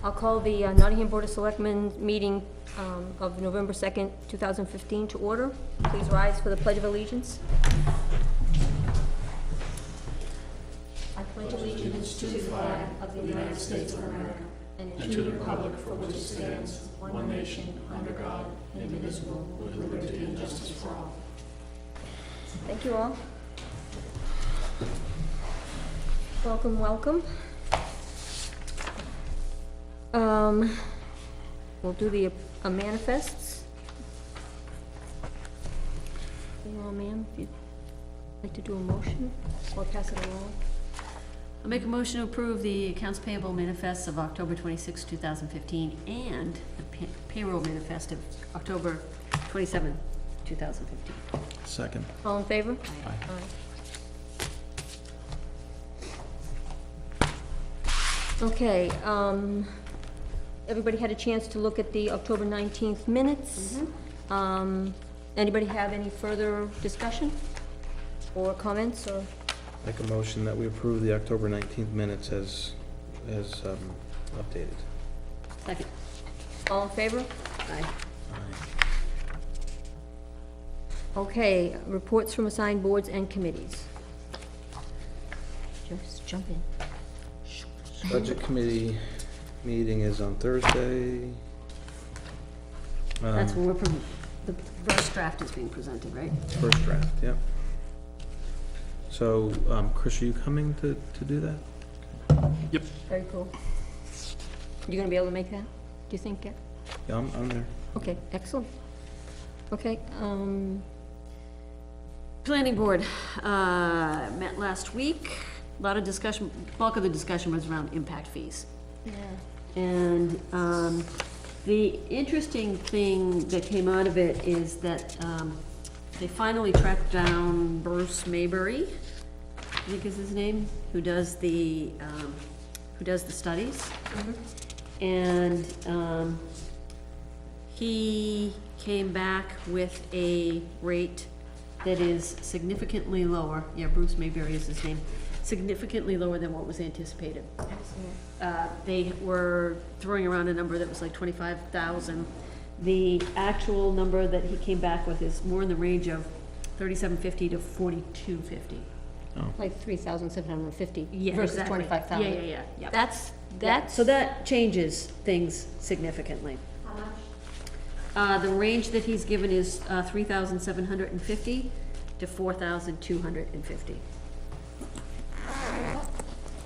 I'll call the Nottingham Board of Selectmen meeting of November 2nd, 2015 to order. Please rise for the Pledge of Allegiance. I pledge allegiance to the flag of the United States of America and to the republic for which it stands, one nation, under God, indivisible, with liberty and justice for all. Thank you all. Welcome, welcome. We'll do the manifests. Ma'am, if you'd like to do a motion or pass it along. I'll make a motion to approve the accounts payable manifests of October 26, 2015, and the payroll manifest of October 27, 2015. Second. All in favor? Aye. Okay, everybody had a chance to look at the October 19th minutes. Anybody have any further discussion or comments or? Make a motion that we approve the October 19th minutes as updated. Second. All in favor? Aye. Aye. Okay, reports from assigned boards and committees. Just jump in. Budget committee meeting is on Thursday. That's when the first draft is being presented, right? First draft, yep. So, Chris, are you coming to do that? Yep. Very cool. You gonna be able to make that, do you think? Yeah? Yeah, I'm there. Okay, excellent. Okay, Planning board met last week. A lot of discussion, bulk of the discussion was around impact fees. yeah. And the interesting thing that came out of it is that they finally tracked down Bruce Maybury, I think is his name, who does the studies. And he came back with a rate that is significantly lower. Yeah, Bruce Maybury is his name. Significantly lower than what was anticipated. They were throwing around a number that was like 25,000. The actual number that he came back with is more in the range of 3,750 to 4,250. Like 3,750 Yeah, versus exactly. 25,000. Yeah. That's. So that changes things significantly. How much? The range that he's given is 3,750 to 4,250.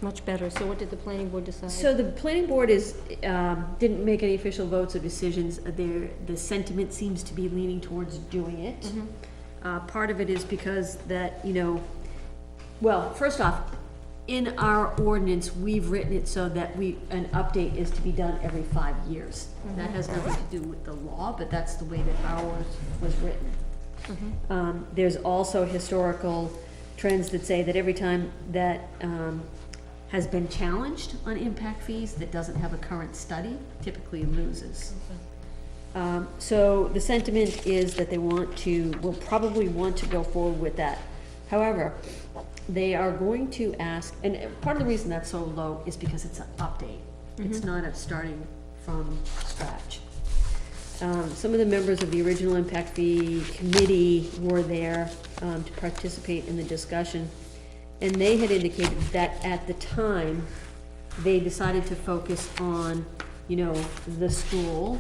Much better. So what did the planning board decide? So the planning board didn't make any official votes or decisions. The sentiment seems to be leaning towards doing it. Part of it is because that, well, first off, in our ordinance, we've written it so that an update is to be done every 5 years. That has nothing to do with the law, but that's the way that ours was written. There's also historical trends that say that every time that has been challenged on impact fees that doesn't have a current study typically loses. So the sentiment is that they will probably want to go forward with that. However, they are going to ask, and part of the reason that's so low is because it's an update. It's not a starting from scratch. Some of the members of the original impact fee committee were there to participate in the discussion. And they had indicated that at the time, they decided to focus on, the school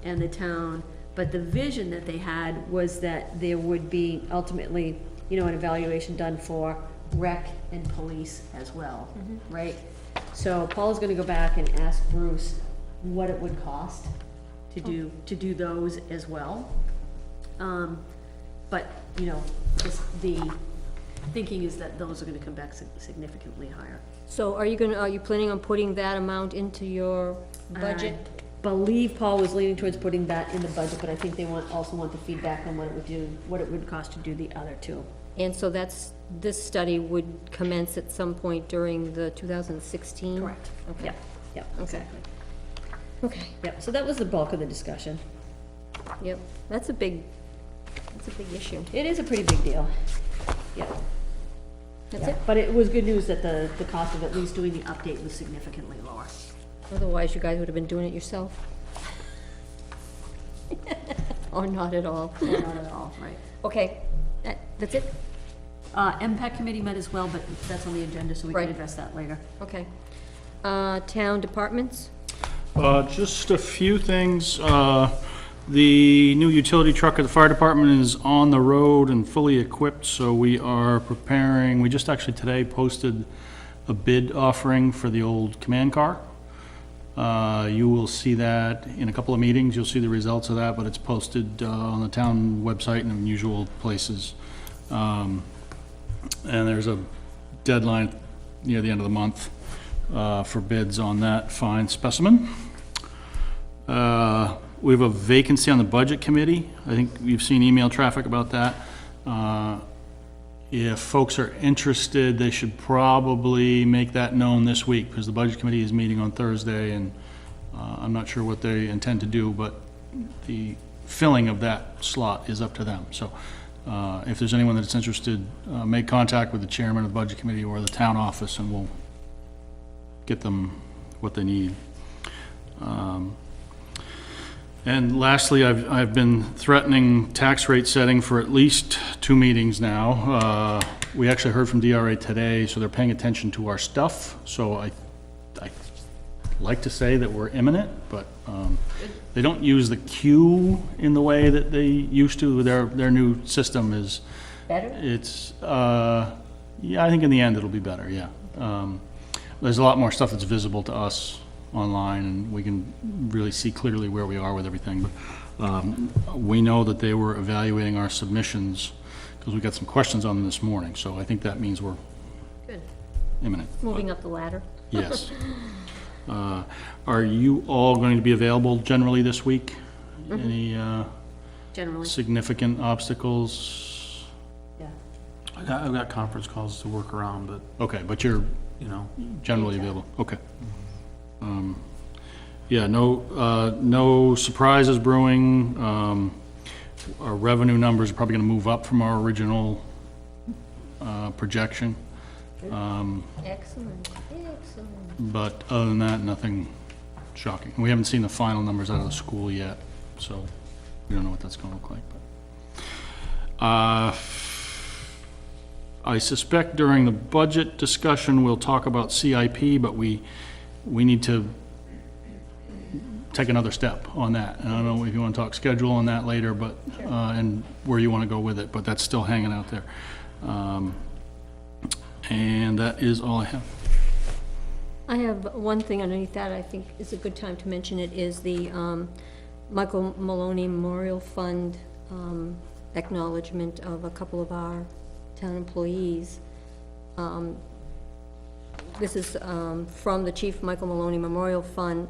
and the town. But the vision that they had was that there would be ultimately, an evaluation done for rec and police as well, right? So Paul's gonna go back and ask Bruce what it would cost to do those as well. But, the thinking is that those are gonna come back significantly higher. So are you planning on putting that amount into your budget? I believe Paul was leaning towards putting that in the budget, but I think they also want the feedback on what it would cost to do the other two. And so this study would commence at some point during the 2016? Correct. Okay. Yep, Okay. exactly. Okay, Yep, so that was the bulk of the discussion. yep. That's a big issue. It is a pretty big deal. Yep. That's Yeah, it? but it was good news that the cost of at least doing the update was significantly lower. Otherwise, you guys would have been doing it yourself. Or not at all. Not at all, right. Okay, that's it? MPAC committee met as well, but that's on the agenda, so we can Right. address that later. Okay. Town departments? Just a few things. The new utility truck at the fire department is on the road and fully equipped, so we are preparing, we just actually today posted a bid offering for the old command car. You will see that in a couple of meetings, you'll see the results of that, but it's posted on the town website and in usual places. And there's a deadline near the end of the month for bids on that fine specimen. We have a vacancy on the budget committee. I think you've seen email traffic about that. If folks are interested, they should probably make that known this week, because the budget committee is meeting on Thursday, and I'm not sure what they intend to do, but the filling of that slot is up to them. So if there's anyone that's interested, make contact with the chairman of the budget committee or the town office, and we'll get them what they need. And lastly, I've been threatening tax rate setting for at least 2 meetings now. We actually heard from DRA today, so they're paying attention to our stuff. So I like to say that we're imminent, but they don't use the Q in the way that they used to. Their new system is Better? It's yeah, I think in the end it'll be better. Yeah, there's a lot more stuff that's visible to us online, and we can really see clearly where we are with everything. But we know that they were evaluating our submissions because we got some questions on them this morning. So I think that means we're Good. imminent. Moving up the ladder. Yes. Are you all going to be available generally this week? Any Generally, significant obstacles? yeah. I've got conference calls to work around, but, Okay, but you're you know, generally available. Okay. Yeah, no surprises brewing. Our revenue numbers are probably going to move up from our original projection. Excellent, excellent. But other than that, nothing shocking. We haven't seen the final numbers out of the school yet, so we don't know what that's going to look like. But I suspect during the budget discussion, we'll talk about CIP, but we need to take another step on that. And I don't know if you want to talk schedule on that later, but, and where you want to go with it, but that's still hanging out there. And that is all I have. I have one thing underneath that I think is a good time to mention. It is the Michael Maloney Memorial Fund acknowledgement of a couple of our town employees. This is from the Chief Michael Maloney Memorial Fund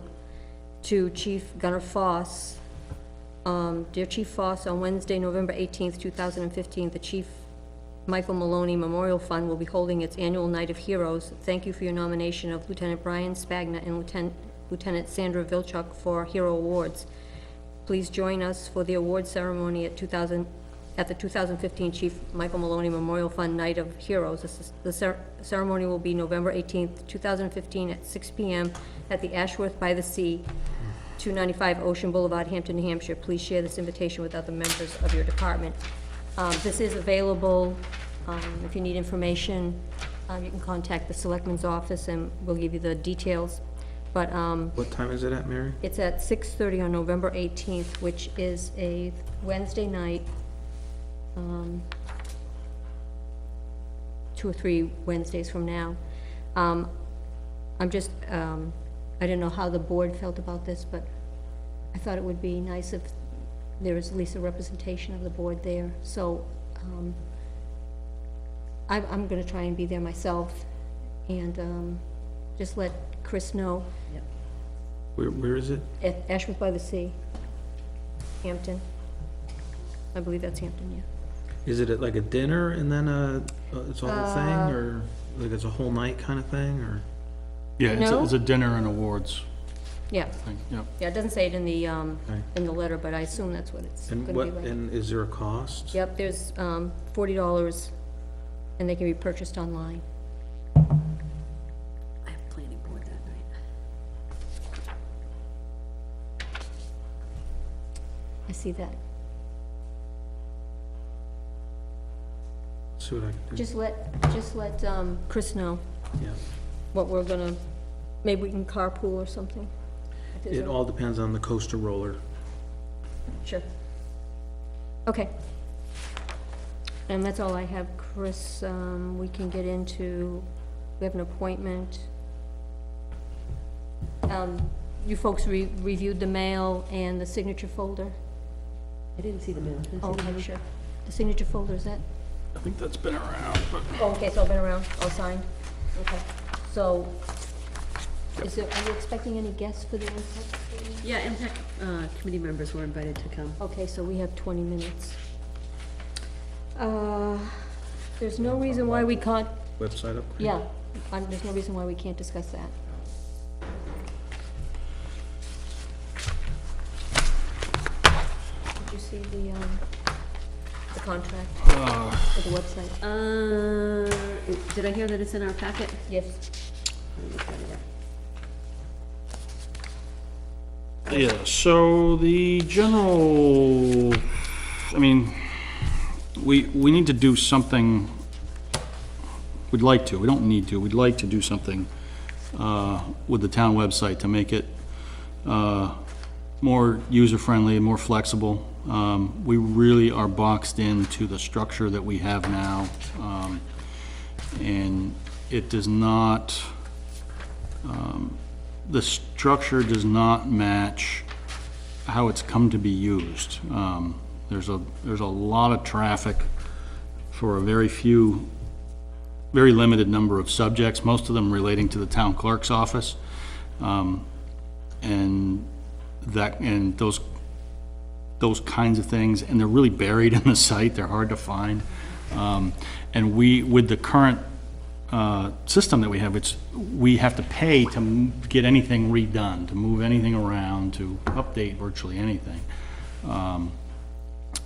to Chief Gunnar Foss. Dear Chief Foss, on Wednesday, November 18th, 2015, the Chief Michael Maloney Memorial Fund will be holding its annual Night of Heroes. Thank you for your nomination of Lieutenant Brian Spagna and Lieutenant Sandra Vilchuk for Hero Awards. Please join us for the award ceremony at the 2015 Chief Michael Maloney Memorial Fund Night of Heroes. The ceremony will be November 18th, 2015 at 6 p.m. at the Ashworth by the Sea, 295 Ocean Boulevard, Hampton, New Hampshire. Please share this invitation with other members of your department. This is available. If you need information, you can contact the Selectmen's office and we'll give you the details. But what time is it at, Mary? it's at 6:30 on November 18th, which is a Wednesday night. 2 or 3 Wednesdays from now. I'm just, I didn't know how the board felt about this, but I thought it would be nice if there is at least a representation of the board there. So, I'm gonna try and be there myself and, just let Chris know Where is it? at Ashworth by the Sea, Hampton. I believe that's Hampton, yeah. Is it at like a dinner and then it's a whole thing, or like it's a whole night kind of thing, or? Yeah, No? it's a dinner and awards Yeah, thing, yeah. yeah, it doesn't say it in the letter, but I assume that's what it's And gonna what, be like. and is there a cost? Yep, there's, $40, and they can be purchased online. I have planning board that night. see that. See what I can do. Just let Chris know Yeah. what we're gonna, maybe we can carpool or something. If there's It a- all depends on the coaster roller. Sure. Okay. And that's all I have, Chris. We can get into, we have an appointment. You folks reviewed the mail and the signature folder? I didn't see the mail. Did I see the Okay, mail? sure. The signature folder, is that? I think that's been around, but Oh, okay, it's all been around, all signed? Okay. So, are you expecting any guests for the impact? Yeah, impact, committee members were invited to come. Okay, so we have 20 minutes. There's no reason why we can't, Website up? yeah, there's no reason why we can't discuss that. Did you see the contract for the website? Did I hear that it's in our packet? Yes. Let me look at it up. yeah, so the general, I mean, we need to do something, we'd like to, we don't need to, we'd like to do something with the town website to make it more user-friendly, more flexible. We really are boxed into the structure that we have now, and it does not, the structure does not match how it's come to be used. There's a lot of traffic for a very limited number of subjects, most of them relating to the town clerk's office. And those kinds of things, and they're really buried in the site, they're hard to find. And with the current system that we have, we have to pay to get anything redone, to move anything around, to update virtually anything.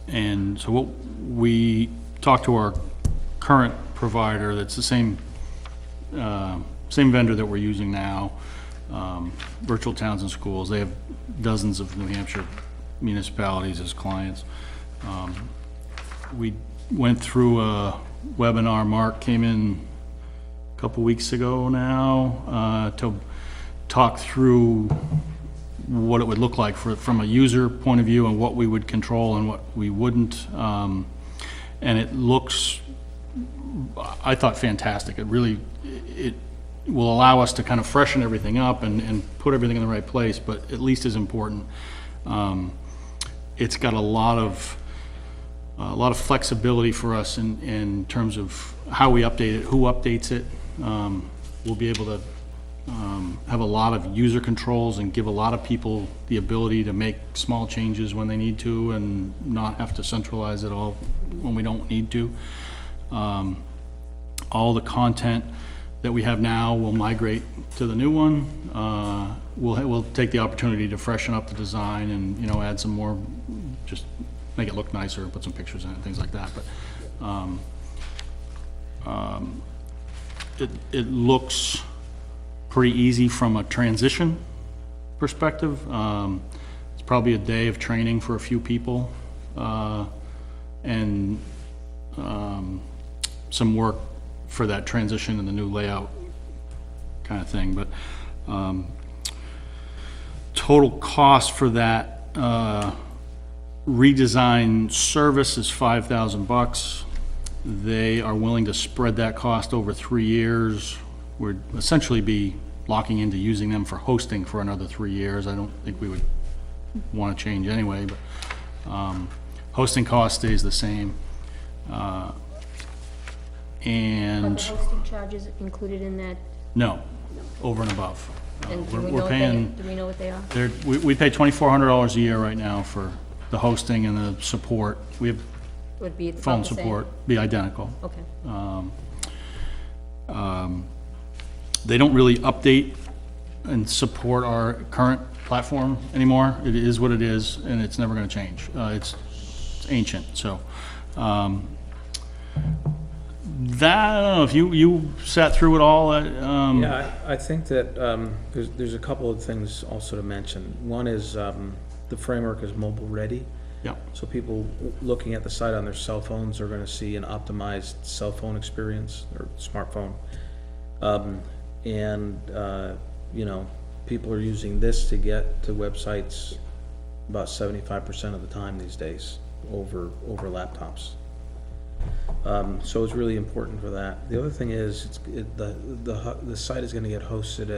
And so what we talked to our current provider, that's the same vendor that we're using now, Virtual Towns and Schools. They have dozens of New Hampshire municipalities as clients. We went through a webinar. Mark came in a couple weeks ago now to talk through what it would look like from a user point of view and what we would control and what we wouldn't. And it looks, I thought, fantastic. It really, it will allow us to kind of freshen everything up and put everything in the right place, but at least as important, it's got a lot of flexibility for us in terms of how we update it, who updates it. We'll be able to have a lot of user controls and give a lot of people the ability to make small changes when they need to and not have to centralize it all when we don't need to. All the content that we have now will migrate to the new one. We'll take the opportunity to freshen up the design and, you know, add some more, just make it look nicer, put some pictures in it, things like that. But it looks pretty easy from a transition perspective. It's probably a day of training for a few people, and some work for that transition and the new layout kind of thing. But total cost for that redesign service is $5,000. They are willing to spread that cost over 3 years. We'd essentially be locking into using them for hosting for another 3 years. I don't think we would want to change anyway, but hosting cost stays the same. Are the hosting charges included in that? No, over and above. And do we We're know paying, do we know what they are? we pay $2,400 a year right now for the hosting and the support. We have Would be about phone the same? support, be identical. Okay. They don't really update and support our current platform anymore. It is what it is, and it's never gonna change. It's ancient, so. That, I don't know, if you sat through it all, Yeah, I think that there's a couple of things also to mention. One is the framework is mobile ready, Yeah. So people looking at the site on their cell phones are gonna see an optimized cell phone experience, or smartphone. You know, people are using this to get to websites about 75% of the time these days over laptops. So it's really important for that. The other thing is, the site is gonna get hosted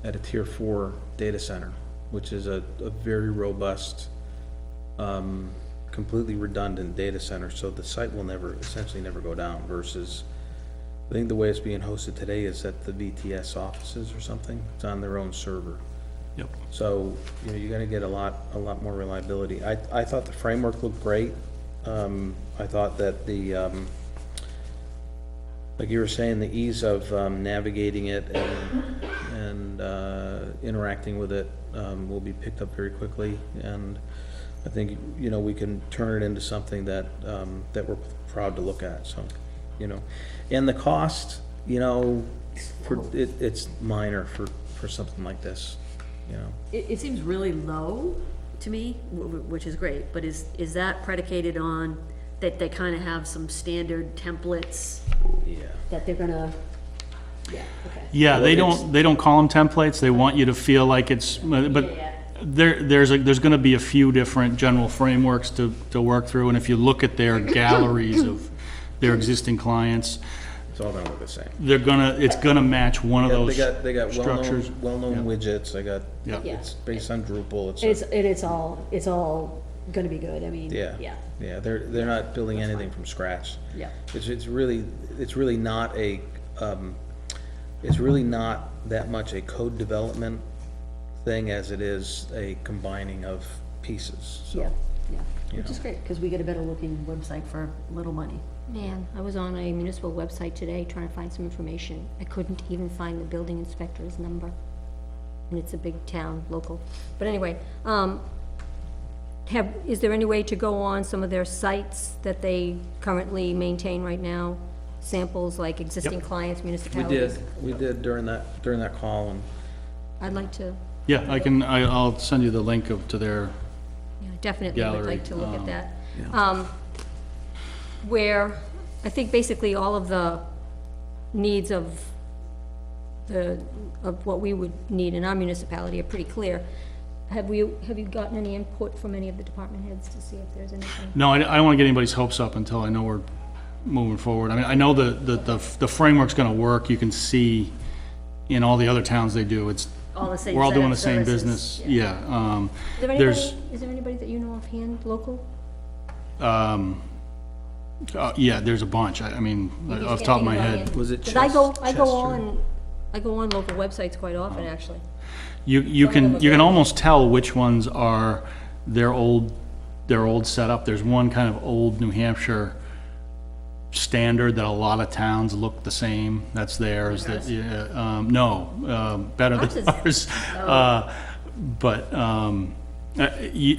at a tier 4 data center, which is a very robust, completely redundant data center, so the site will essentially never go down, versus, I think the way it's being hosted today is at the VTS offices or something. It's on their own server. Yep. So, you know, you're gonna get a lot more reliability. I thought the framework looked great. I thought that like you were saying, the ease of navigating it and interacting with it will be picked up very quickly. And I think, you know, we can turn it into something that we're proud to look at, so, you know. And the cost, you know, it's minor for something like this, you know. It seems really low to me, which is great, but is that predicated on that they kind of have some standard templates Yeah. that they're gonna, yeah, okay. Yeah, they Well, don't call them templates, they want you to feel like it's, but Yeah. there's gonna be a few different general frameworks to work through, and if you look at their galleries of their existing clients, It's all gonna look the same. it's gonna match one of Yeah, those they got structures. well-known widgets. They got, Yeah. it's based on Drupal. It's all gonna be good, I mean, Yeah. yeah, Yeah, they're not building anything from scratch. yeah. It's really not that much a code development thing as it is a combining of pieces, so. Yeah, yeah, You which is know. great, because we get a better looking website for little money. Man, I was on a municipal website today trying to find some information. I couldn't even find the building inspector's number. And it's a big town, local. But anyway, is there any way to go on some of their sites that they currently maintain right now? Samples like existing clients, municipalities? We did during that call, and I'd like to, Yeah, I'll send you the link to their, yeah, definitely would Gallery, like to look at that. yeah. Where I think basically all of the needs of what we would need in our municipality are pretty clear. Have you gotten any input from any of the department heads to see if there's anything? no, I don't wanna get anybody's hopes up until I know we're moving forward. I mean, I know the framework's gonna work, you can see in all the other towns they do, it's, All the same we're all set doing of the same services, business, yeah. yeah. Is there anybody that you know offhand, local? Yeah, there's a bunch, I mean, off the top of my head. Was it Because I go Chester? on local websites quite often, actually. You Some of them can are good. almost tell which ones are their old setup. There's one kind of old New Hampshire standard that a lot of towns look the same. That's theirs. That better Ours than is- ours. But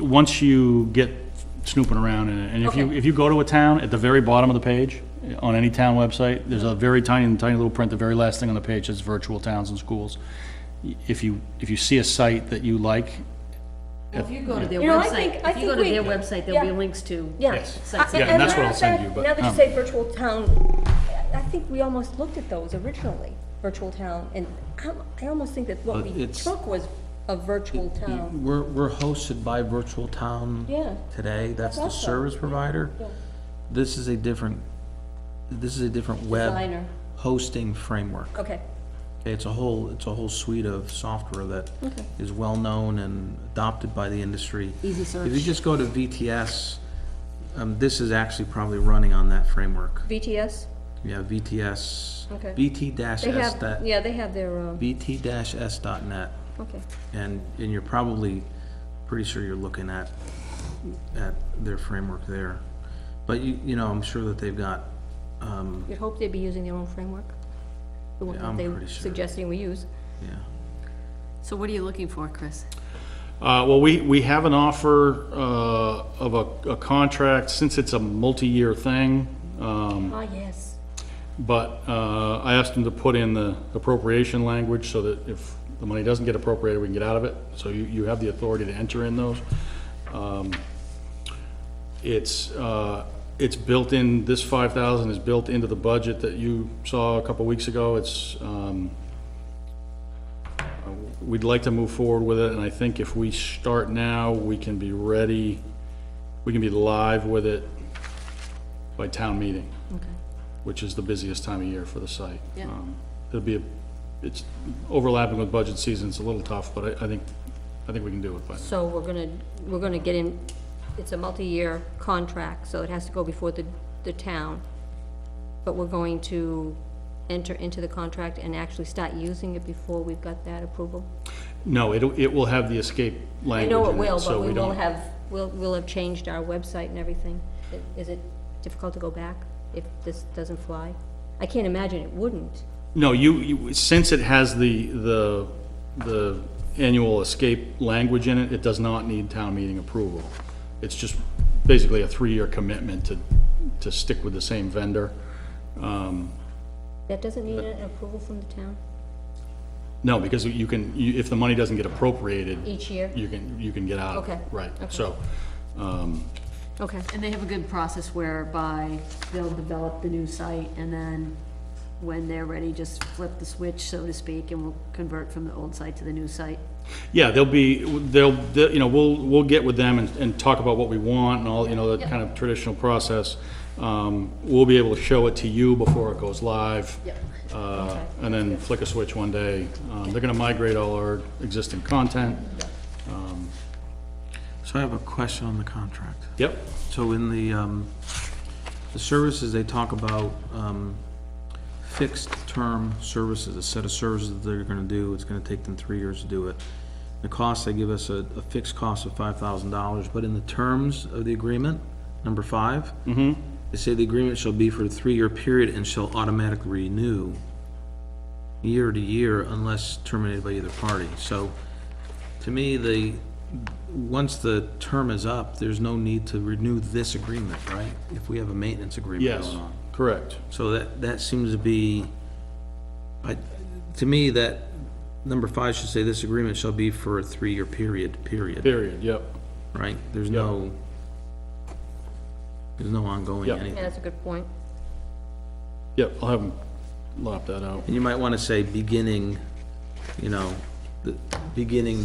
once you get snooping around in it, and Okay. if you go to a town, at the very bottom of the page on any town website, there's a very tiny little print. The very last thing on the page is virtual towns and schools. If you see a site that you like, If you go to their You know, I website, think if you go to we- their website, there'll be yeah. links to. Yeah. Yes. Sites Yeah, and that's what I'll send you, but, Now that you um, say virtual town, I think we almost looked at those originally, virtual town, and I almost think that what But we it's- took was a virtual town. We're hosted by Virtual Town Yeah. today. That's the thought so. service provider. Yeah. This is a different web Designer. hosting framework. Okay, Okay, it's a whole suite of software that Okay. is well-known and adopted by the industry. Easy If you search. just go to VTS, this is actually probably running on that framework. VTS, Yeah, VTS, Okay. VT-S, they have, yeah, they have their, VT-S.net, okay. and you're probably pretty sure you're looking at their framework there. But you know, I'm sure that they've got, You'd hope they'd be using their own framework, the one Yeah, that I'm they pretty sure. suggesting we use. yeah. So what are you looking for, Chris? well, we have an offer of a contract, since it's a multi-year thing. Ah, yes. But I asked them to put in the appropriation language so that if the money doesn't get appropriated, we can get out of it. So you have the authority to enter in those. It's built in, this 5,000 is built into the budget that you saw a couple weeks ago. We'd like to move forward with it, and I think if we start now, we can be ready, we can be live with it by town meeting, Okay. which is the busiest time of year for the site. Yeah. It's overlapping with budget season, it's a little tough, but I think we can do it by then. So we're gonna get in, it's a multi-year contract, so it has to go before the town. But we're going to enter into the contract and actually start using it before we've got that approval? No, it will have the escape I language know it in will, so but we will don't- have, we'll have changed our website and everything. Is it difficult to go back if this doesn't fly? I can't imagine it wouldn't. No, since it has the annual escape language in it, it does not need town meeting approval. It's just basically a 3-year commitment to stick with the same vendor. That doesn't need an approval from the town No, because if the money doesn't get appropriated, each year? you can get out of it. Okay, Right, okay. so, Okay, And they have a good process whereby they'll develop the new site, and then when they're ready, just flip the switch, so to speak, and we'll convert from the old site to the new site. yeah, they'll, we'll get with them and talk about what we want and all, that Yep. kind of traditional process. We'll be able to show it to you before it goes live. Yep. Okay. And then flick a switch one day. They're gonna migrate all our existing content. So I have a question on the contract. Yep, So in the services, they talk about, fixed term services, a set of services that they're gonna do, it's gonna take them 3 years to do it. The cost, they give us a fixed cost of $5,000, but in the terms of the agreement, number 5, they say the agreement shall be for a 3-year period and shall automatically renew year to year unless terminated by either party. So, to me, once the term is up, there's no need to renew this agreement, right? If we have a maintenance agreement yes, going on. correct. So that seems to be, to me, that number 5 should say this agreement shall be for a 3-year period, Period, yep. right? There's no ongoing Yep. yeah, anything. that's a good point. Yep, I'll have them lop that out. And you might wanna say beginning, beginning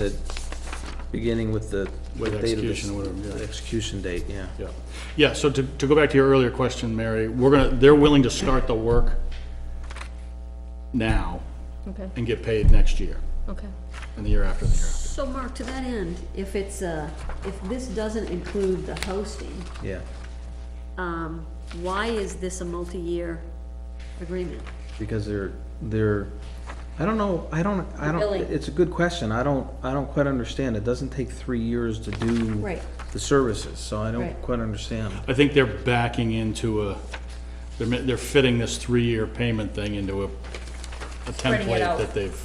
with the With date of execution or whatever, yeah. the execution date, yeah. Yeah, yeah, so to go back to your earlier question, Mary, they're willing to start the work now Okay, and get paid next year, okay. and the year after, and the year after. So Mark, to that end, if this doesn't include the hosting, Yeah. why is this a multi-year agreement? Because they're, I don't know, Billing. it's a good question, I don't quite understand, it doesn't take 3 years to do Right. the services, so I don't Right. quite understand. I think they're backing into they're fitting this 3-year payment thing into a Spreading it template out. that they've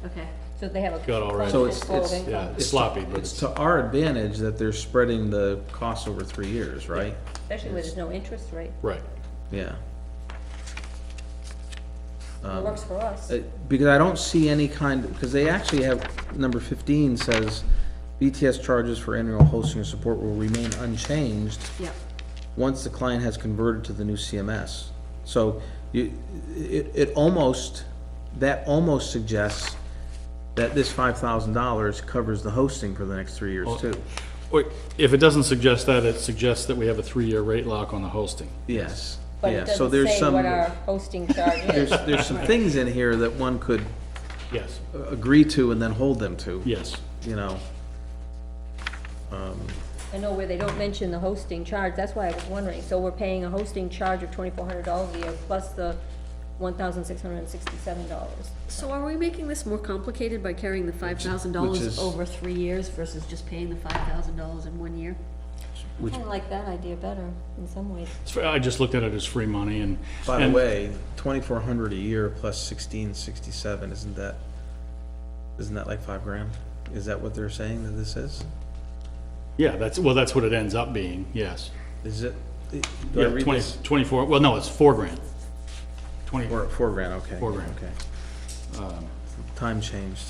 Okay. So they have a. got already. So closed flow of income. Yeah, it's sloppy, but It's to our advantage that they're spreading the costs over 3 years, right? Especially where there's no interest rate. right. Yeah. It works for us. Because I don't see any because they actually have, number 15 says, BTS charges for annual hosting and support will remain unchanged Yep. once the client has converted to the new CMS. So that almost suggests that this $5,000 covers the hosting for the next 3 years too. Wait, if it doesn't suggest that, it suggests that we have a 3-year rate lock on the hosting. Yes, But yeah, it so doesn't there's say some, what our hosting charge is. there's some things in here that one could Yes, agree to and then hold them to, yes. you know? I know where they don't mention the hosting charge, that's why I was wondering. So we're paying a hosting charge of $2,400 a year plus the $1,667. So are we making this more complicated by carrying the Which $5,000 is- over 3 years versus just paying the $5,000 in 1 year? Which, I like that idea better in some ways. I just looked at it as free money and. by the and- way, 2,400 a year plus 1,667, isn't that like $5,000? Is that what they're saying that this is? Yeah, that's what it ends up being, yes. Is it? Do I Yeah, read 20, this? 24, well, no, it's $4,000. 20, $4,000, okay. $4,000. Okay. Time changed.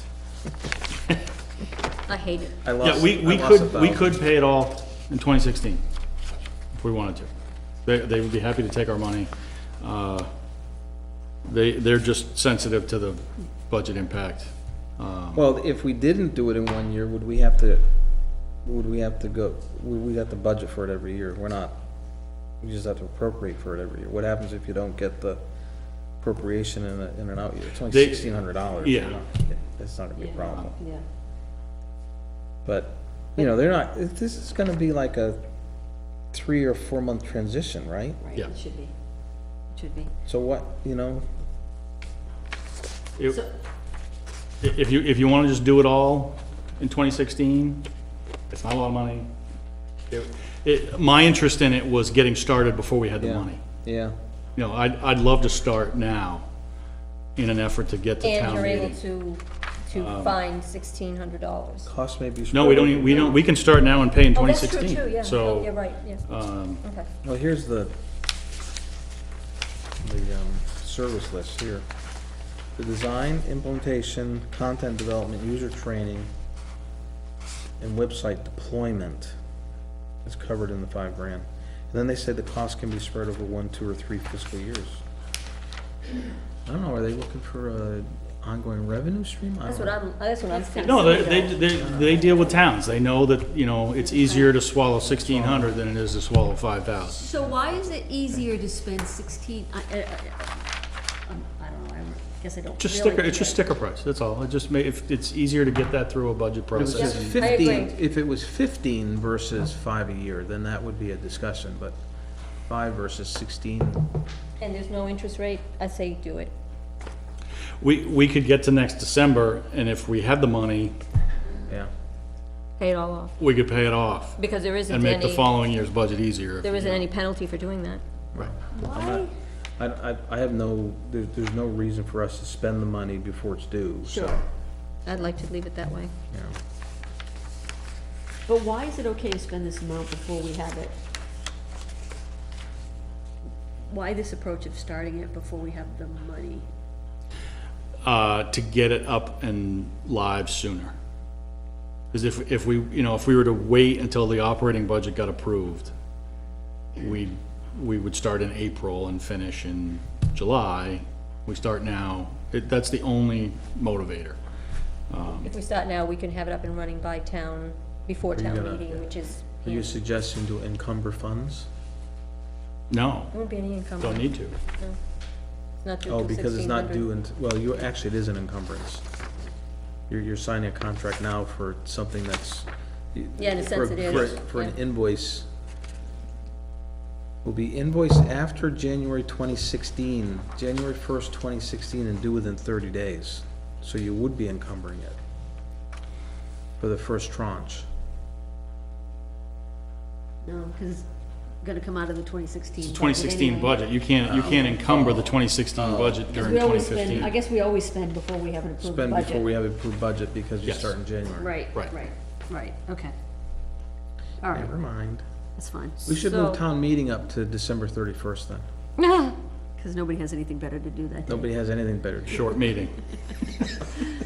I hate it. I lost. Yeah, we I lost we 1,000. could pay it all in 2016, if we wanted to. They would be happy to take our money. They're just sensitive to the budget impact. Well, if we didn't do it in 1 year, would we have to go, we have to budget for it every year? We're not, we just have to appropriate for it every year. What happens if you don't get the appropriation in an out year? It's only They- $1,600. Yeah. It's not gonna be a problem. Yeah. But, you know, they're not, this is gonna be like a 3 or 4 month transition, right? Right, Yeah. it should be. It should be. So what, you know, It- So, If you wanna just do it all in 2016, it's not a lot of money. My interest in it was getting started before we had the yeah, money. yeah. You know, I'd love to start now in an effort to get to And town you're able meeting. to find $1,600. Cost may be. No, we don't, we can start now and pay in Oh, that's true 2016. too, yeah. So, You're right, yes. Okay. Well, here's the service list here. The design, implementation, content development, user training, and website deployment is covered in the $5,000. And then they say the cost can be spread over 1, 2, or 3 fiscal years. I don't know, are they looking for a ongoing revenue stream? I That's don't what know. I'm thinking. no, they deal with towns. They know that, you know, it's easier to swallow 1,600 than it is to swallow 5,000. so why is it easier to spend 16, I don't know, I guess I don't Just really sticker, it's just get sticker price, that's all. It just if it's easier to get that through a budget If it was process. just I agree. 15, if it was 15 versus 5 a year, then that would be a discussion, but 5 versus 16, And there's no interest rate, I say do it. We could get to next December, and if we had the money, yeah. Pay it all off. we could pay it off Because there isn't and make the any, following year's budget easier. there isn't any penalty for doing that. Right. Why? I have no, there's no reason for us to spend the money before it's due, so, Sure. I'd like to leave it that way. you know. But why is it okay to spend this amount before we have it? Why this approach of starting it before we have the money? To get it up and live sooner. Because if we, you know, if we were to wait until the operating budget got approved, we would start in April and finish in July. We start now, that's the only motivator. If we start now, we can have it up and running by before town gonna- meeting, which is, Are you it suggesting to encumber funds? No, won't be any income. don't need to. It's not due Oh, till because it's not 1600. due well, actually, it is an encumbrance. You're signing a contract now for something that's. Yeah, in a sense it for- is, For an yeah. invoice, will be invoiced after January 2016, January 1st, 2016, and due within 30 days. So you would be encumbering it for the first tranche. No, because it's gonna come out of the 2016 It's budget 2016 anyway. budget, you can't encumber the 2016 budget 'Cause during we always spend, I 2015. guess we always spend before we have an approved Spend budget. before we have a approved budget because you Yes. start in January. Right, Right. right, okay. All right, Never mind. that's fine, We should move So- town meeting up to December 31st then. because nobody has anything better to do that day. Nobody has anything better to do. Short meeting.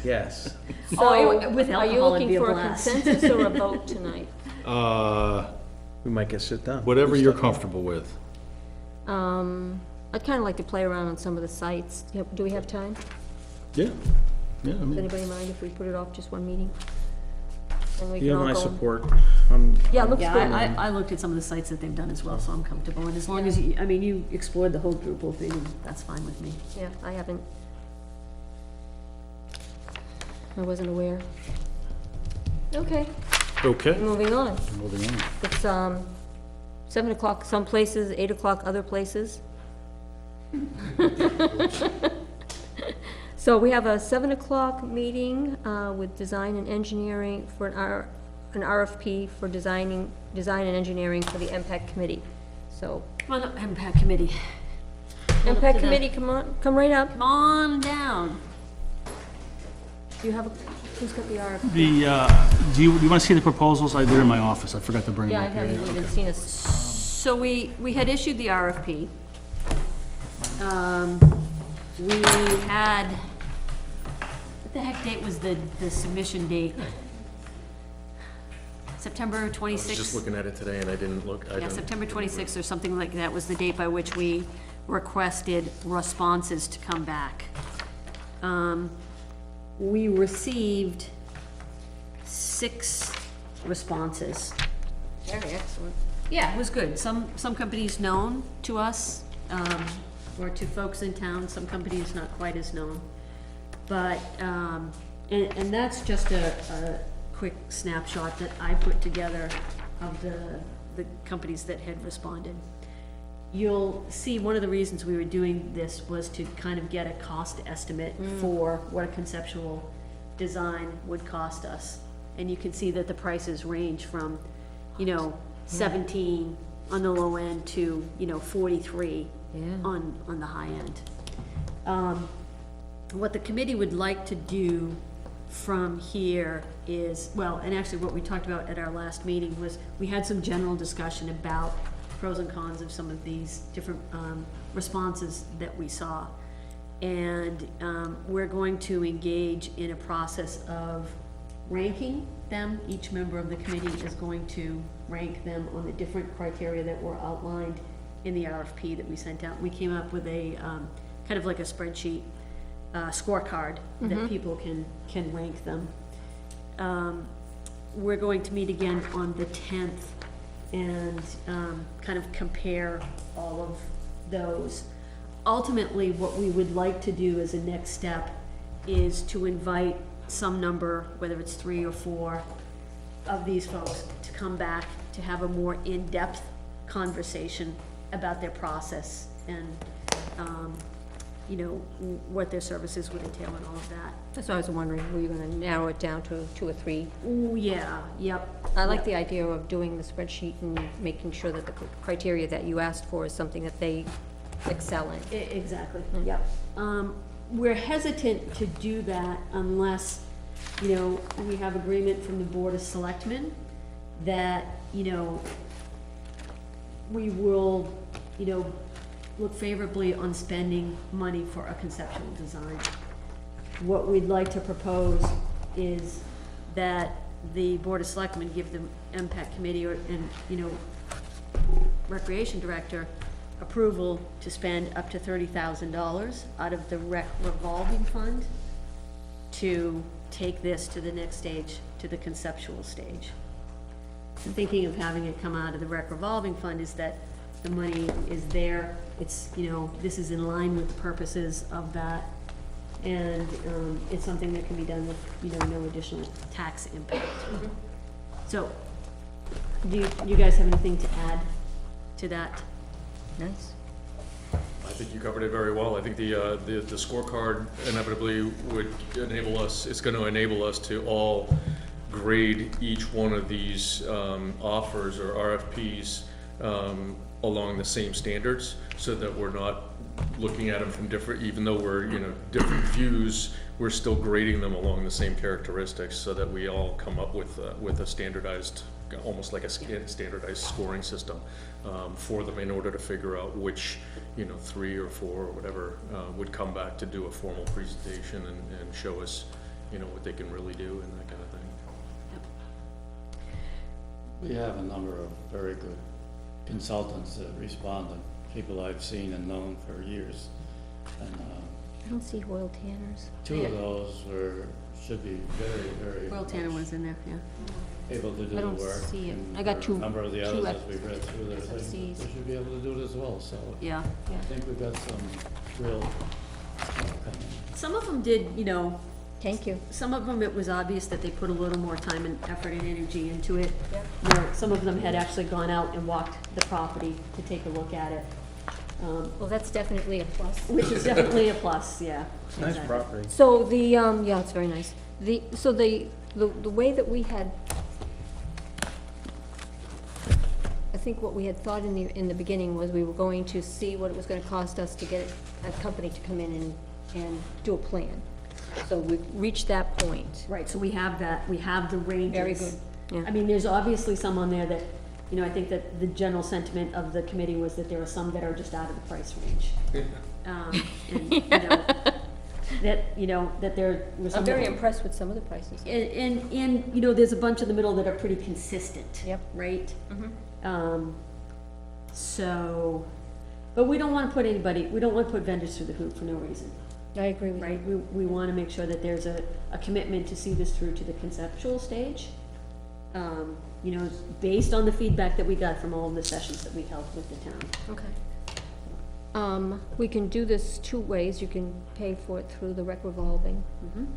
Yes. Oh, with Are you alcohol, it'd be looking a for a blast. consensus or a vote tonight? We might get sit down. Whatever you're comfortable with. I'd kind of like to play around on some of the sites. Do we have time? Yeah, yeah, I Does mean, anybody mind if we put it off just one meeting? And we You can have all my go. support. Yeah, it looks Yeah, good. I looked at some of the sites that they've done as well, so I'm comfortable, and as long as you, I mean, you explored the whole Drupal thing, and that's fine with me. Yeah, I haven't. I wasn't aware. Okay, okay, moving on. moving on. It's, 7 o'clock some places, 8 o'clock other places. So we have a 7 o'clock meeting, with design and engineering for an RFP for design and engineering for the MPAC committee. So, Come on up, MPAC committee. Come up to MPAC the- committee, come on, come right up. Come on down. Do you have who's got the RFP? The, do you want to see the proposals? They're in my office, I forgot to bring them Yeah, I up here. haven't even seen a, So we had issued the RFP. We had, what the heck date was the submission date? September I was just 26th. looking at it today and I didn't look. Yeah, September 26th or something like that was the date by which we requested responses to come back. We received 6 responses. Very excellent. Yeah, it was good. Some companies known to us, or to folks in town, some companies not quite as known. But, and that's just a quick snapshot that I put together of the companies that had responded. You'll see one of the reasons we were doing this was to kind of get a cost estimate for what a conceptual design would cost us. And you can see that the prices range from, 17 on the low end to, 43 on the high end. What the committee would like to do from here is, well, and actually what we talked about at our last meeting was, we had some general discussion about pros and cons of some of these different responses that we saw. And we're going to engage in a process of ranking them. Each member of the committee is going to rank them on the different criteria that were outlined in the RFP that we sent out. We came up with a kind of like a spreadsheet, scorecard that people can rank them. We're going to meet again on the 10th and kind of compare all of those. Ultimately, what we would like to do as a next step is to invite some number, whether it's 3 or 4 of these folks, to come back to have a more in-depth conversation about their process and, what their services would entail and all of that. That's what I was wondering, were you gonna narrow it down to 2 or 3? Ooh, yeah, yep. I like the idea of doing the spreadsheet and making sure that the criteria that you asked for is something that they excel in. Exactly, yep. We're hesitant to do that unless, we have agreement from the Board of Selectmen that, we will, look favorably on spending money for a conceptual design. What we'd like to propose is that the Board of Selectmen give the MPAC committee Recreation Director approval to spend up to $30,000 out of the rec revolving fund to take this to the next stage, to the conceptual stage. The thinking of having it come out of the rec revolving fund is that the money is there, it's, this is in line with the purposes of that, and it's something that can be done with, no additional tax impact. So, do you guys have anything to add to that? Nice. I think you covered it very well. I think the scorecard inevitably would enable us, it's gonna enable us to all grade each one of these offers or RFPs along the same standards, so that we're not looking at them from different, even though we're, different views, we're still grading them along the same characteristics, so that we all come up with a standardized, almost like a standardized scoring system for them, in order to figure out which, 3 or 4 or whatever would come back to do a formal presentation and show us, what they can really do and that kind of thing. We have a number of very good consultants that respond, and people I've seen and known for years. And I don't see Hoyle Tanners. 2 of those should be very, very Well, Tanner much was in there, yeah. able to do I the don't work. see it. And I got for 2 a number of the two others, as we've read through their things, SFCs. they should be able to do it as well, so Yeah. I think we've got some real coming. Some of them did, Thank you. some of them, it was obvious that they put a little more time and effort and energy into it. Yep. Where some of them had actually gone out and walked the property to take a look at it, Well, that's definitely a plus. which is definitely a plus, yeah. It's nice exactly. property. So the, yeah, it's very nice. So the way that we had, I think what we had thought in the beginning was we were going to see what it was gonna cost us to get a company to come in and do a plan. So we've reached that point. Right, so we have that, we have the ranges. Very good, yeah. I mean, there's obviously some on there that, I think that the general sentiment of the committee was that there are some that are just out of the price range. And, that, you know, that there was. I'm very impressed with some of the prices. And, you know, there's a bunch in the middle that are pretty consistent. Yep. Right? Mhm. So, but we don't wanna put we don't wanna put vendors through the hoop for no reason, I agree with you. right? We wanna make sure that there's a commitment to see this through to the conceptual stage. You know, based on the feedback that we got from all of the sessions that we held with the town. Okay. We can do this two ways. You can pay for it through the rec revolving,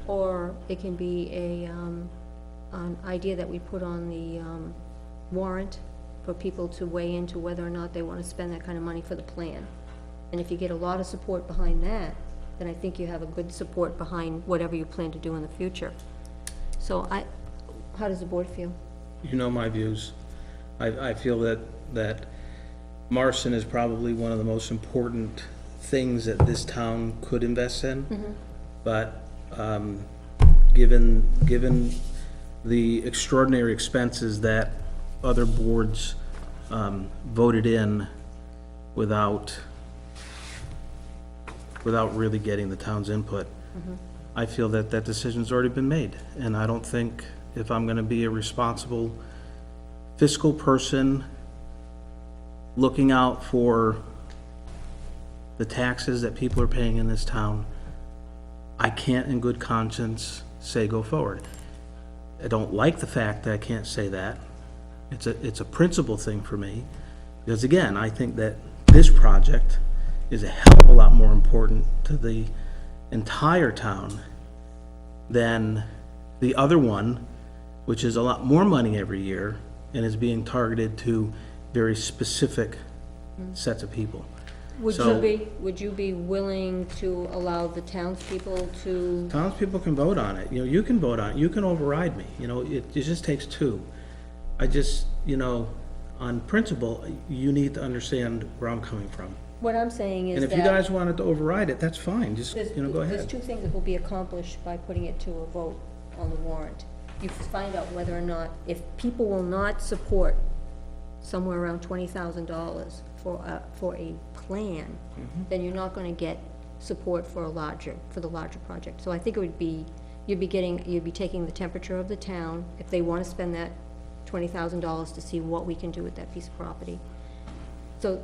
or it can be an idea that we put on the warrant for people to weigh into whether or not they want to spend that kind of money for the plan. And if you get a lot of support behind that, then I think you have a good support behind whatever you plan to do in the future. So how does the board feel? You know my views. I feel that Marston is probably one of the most important things that this town could invest in. But, given the extraordinary expenses that other boards, voted in without really getting the town's input, I feel that that decision's already been made. And I don't think, if I'm gonna be a responsible fiscal person, looking out for the taxes that people are paying in this town, I can't in good conscience say go forward. I don't like the fact that I can't say that. It's a principle thing for me, because again, I think that this project is a hell of a lot more important to the entire town than the other one, which is a lot more money every year and is being targeted to very specific sets of people. Would So- would you be willing to allow the townspeople to, Townspeople can vote on it, you know, you can vote on it, you can override me, you know, it just takes two. I just, you know, on principle, you need to understand where I'm coming from. what I'm saying is And that. if you guys wanted to override it, that's fine, just, There's, you know, go there's ahead. two things that will be accomplished by putting it to a vote on the warrant. You find out whether or not, if people will not support somewhere around $20,000 for a plan, then you're not gonna get support for the larger project. So I think it would be, you'd be taking the temperature of the town, if they wanna spend that $20,000 to see what we can do with that piece of property. So,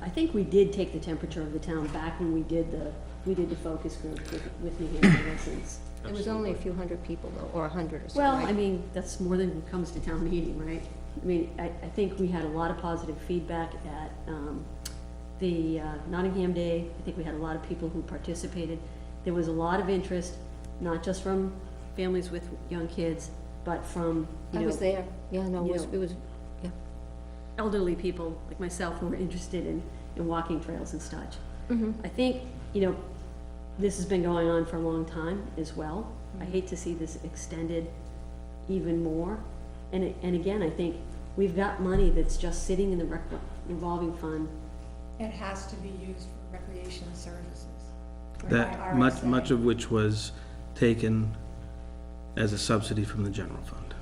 I think we did take the temperature of the town back when we did the focus group with New Hampshire residents. it was only a few hundred people though, or 100 or so, Well, right? I mean, that's more than comes to town meeting, right? I mean, I think we had a lot of positive feedback at, the Nottingham Day. I think we had a lot of people who participated. There was a lot of interest, not just from families with young kids, but from, you I know, was there, yeah, no, you it know, was, yeah. elderly people like myself who were interested in walking trails and such. Mm-hmm. I think, you know, this has been going on for a long time as well. I hate to see this extended even more. And again, I think we've got money that's just sitting in the revolving fund. It has to be used for recreation services. That, much of which was taken as a subsidy from the general fund.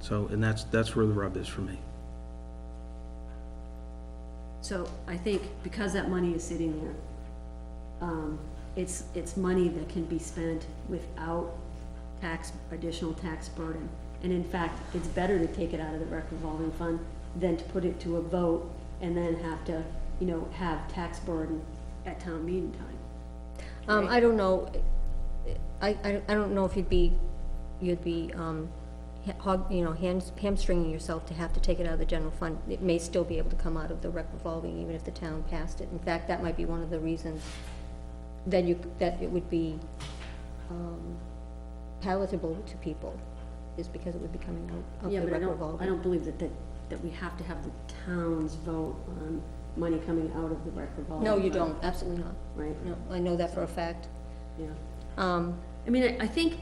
So, and that's where the rub is for me. So I think because that money is sitting there, it's money that can be spent without additional tax burden. And in fact, it's better to take it out of the rec revolving fund than to put it to a vote and then have to, you know, have tax burden at town meeting time. I don't know, I don't know if you'd be, hamstringing yourself to have to take it out of the general fund. It may still be able to come out of the rec revolving, even if the town passed it. In fact, that might be one of the reasons that it would be, palatable to people, is because it would be coming out of Yeah, the but I rec revolving. don't believe that we have to have the town's vote on money coming out of the rec revolving. No, you fund, don't, absolutely not. Right, No, I know that for a fact. yeah. Um, I mean, I think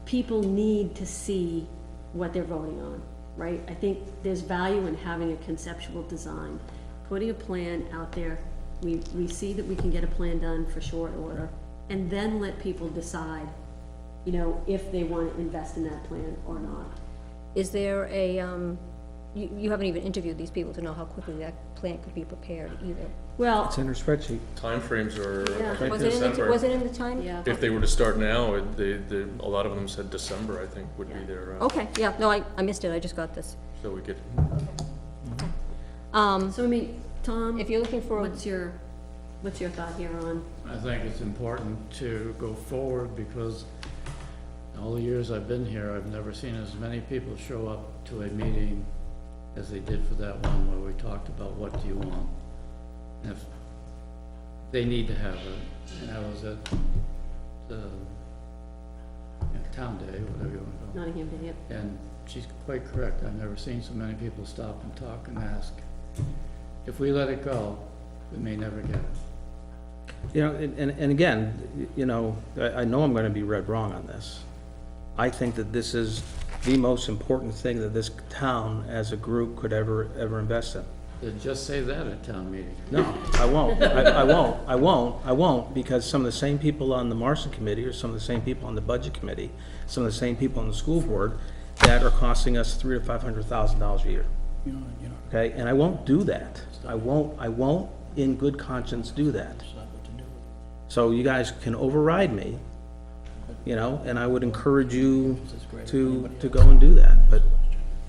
people need to see what they're voting on, right? I think there's value in having a conceptual design, putting a plan out there. We see that we can get a plan done for short order, and then let people decide, you know, if they want to invest in that plan or not. Is there a, you haven't even interviewed these people to know how quickly that plan could be prepared either. Well, It's in her spreadsheet. Timeframes are, I think, Was it in the, December. was it in the time? yeah. If they were to start now, a lot of them said December, I think, would be their, Okay, yeah, no, I missed it, I just got this. so we could, So I mean, Tom, If you're looking for, what's your thought here on? I think it's important to go forward because all the years I've been here, I've never seen as many people show up to a meeting as they did for that one where we talked about what do you want. And if they need to have it, and I was at the town day, whatever you want to call it. Nottingham Day, yep. And she's quite correct, I've never seen so many people stop and talk and ask. If we let it go, we may never get it. You know, and again, you know, I know I'm gonna be read wrong on this. I think that this is the most important thing that this town as a group could ever invest in. Then just say that at town meeting. No, I won't. I won't, because some of the same people on the Marston Committee, or some of the same people on the Budget Committee, some of the same people on the school board, that are costing us $300,000 to $500,000 a year. Okay, and I won't do that. I won't in good conscience do that. So you guys can override me, you know, and I would encourage you to go and do that. But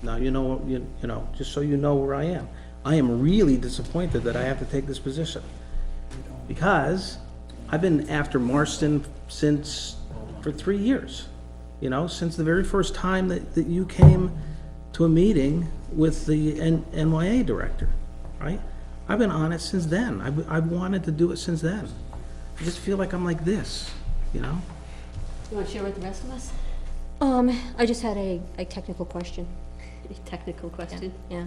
now you know, you know, just so you know where I am. I am really disappointed that I have to take this position, because I've been after Marston for 3 years, you know, since the very first time that you came to a meeting with the NYA director, right? I've been on it since then. I've wanted to do it since then. I just feel like I'm like this, you know? You want to share with the rest of us? I just had a technical question. A technical question? Yeah.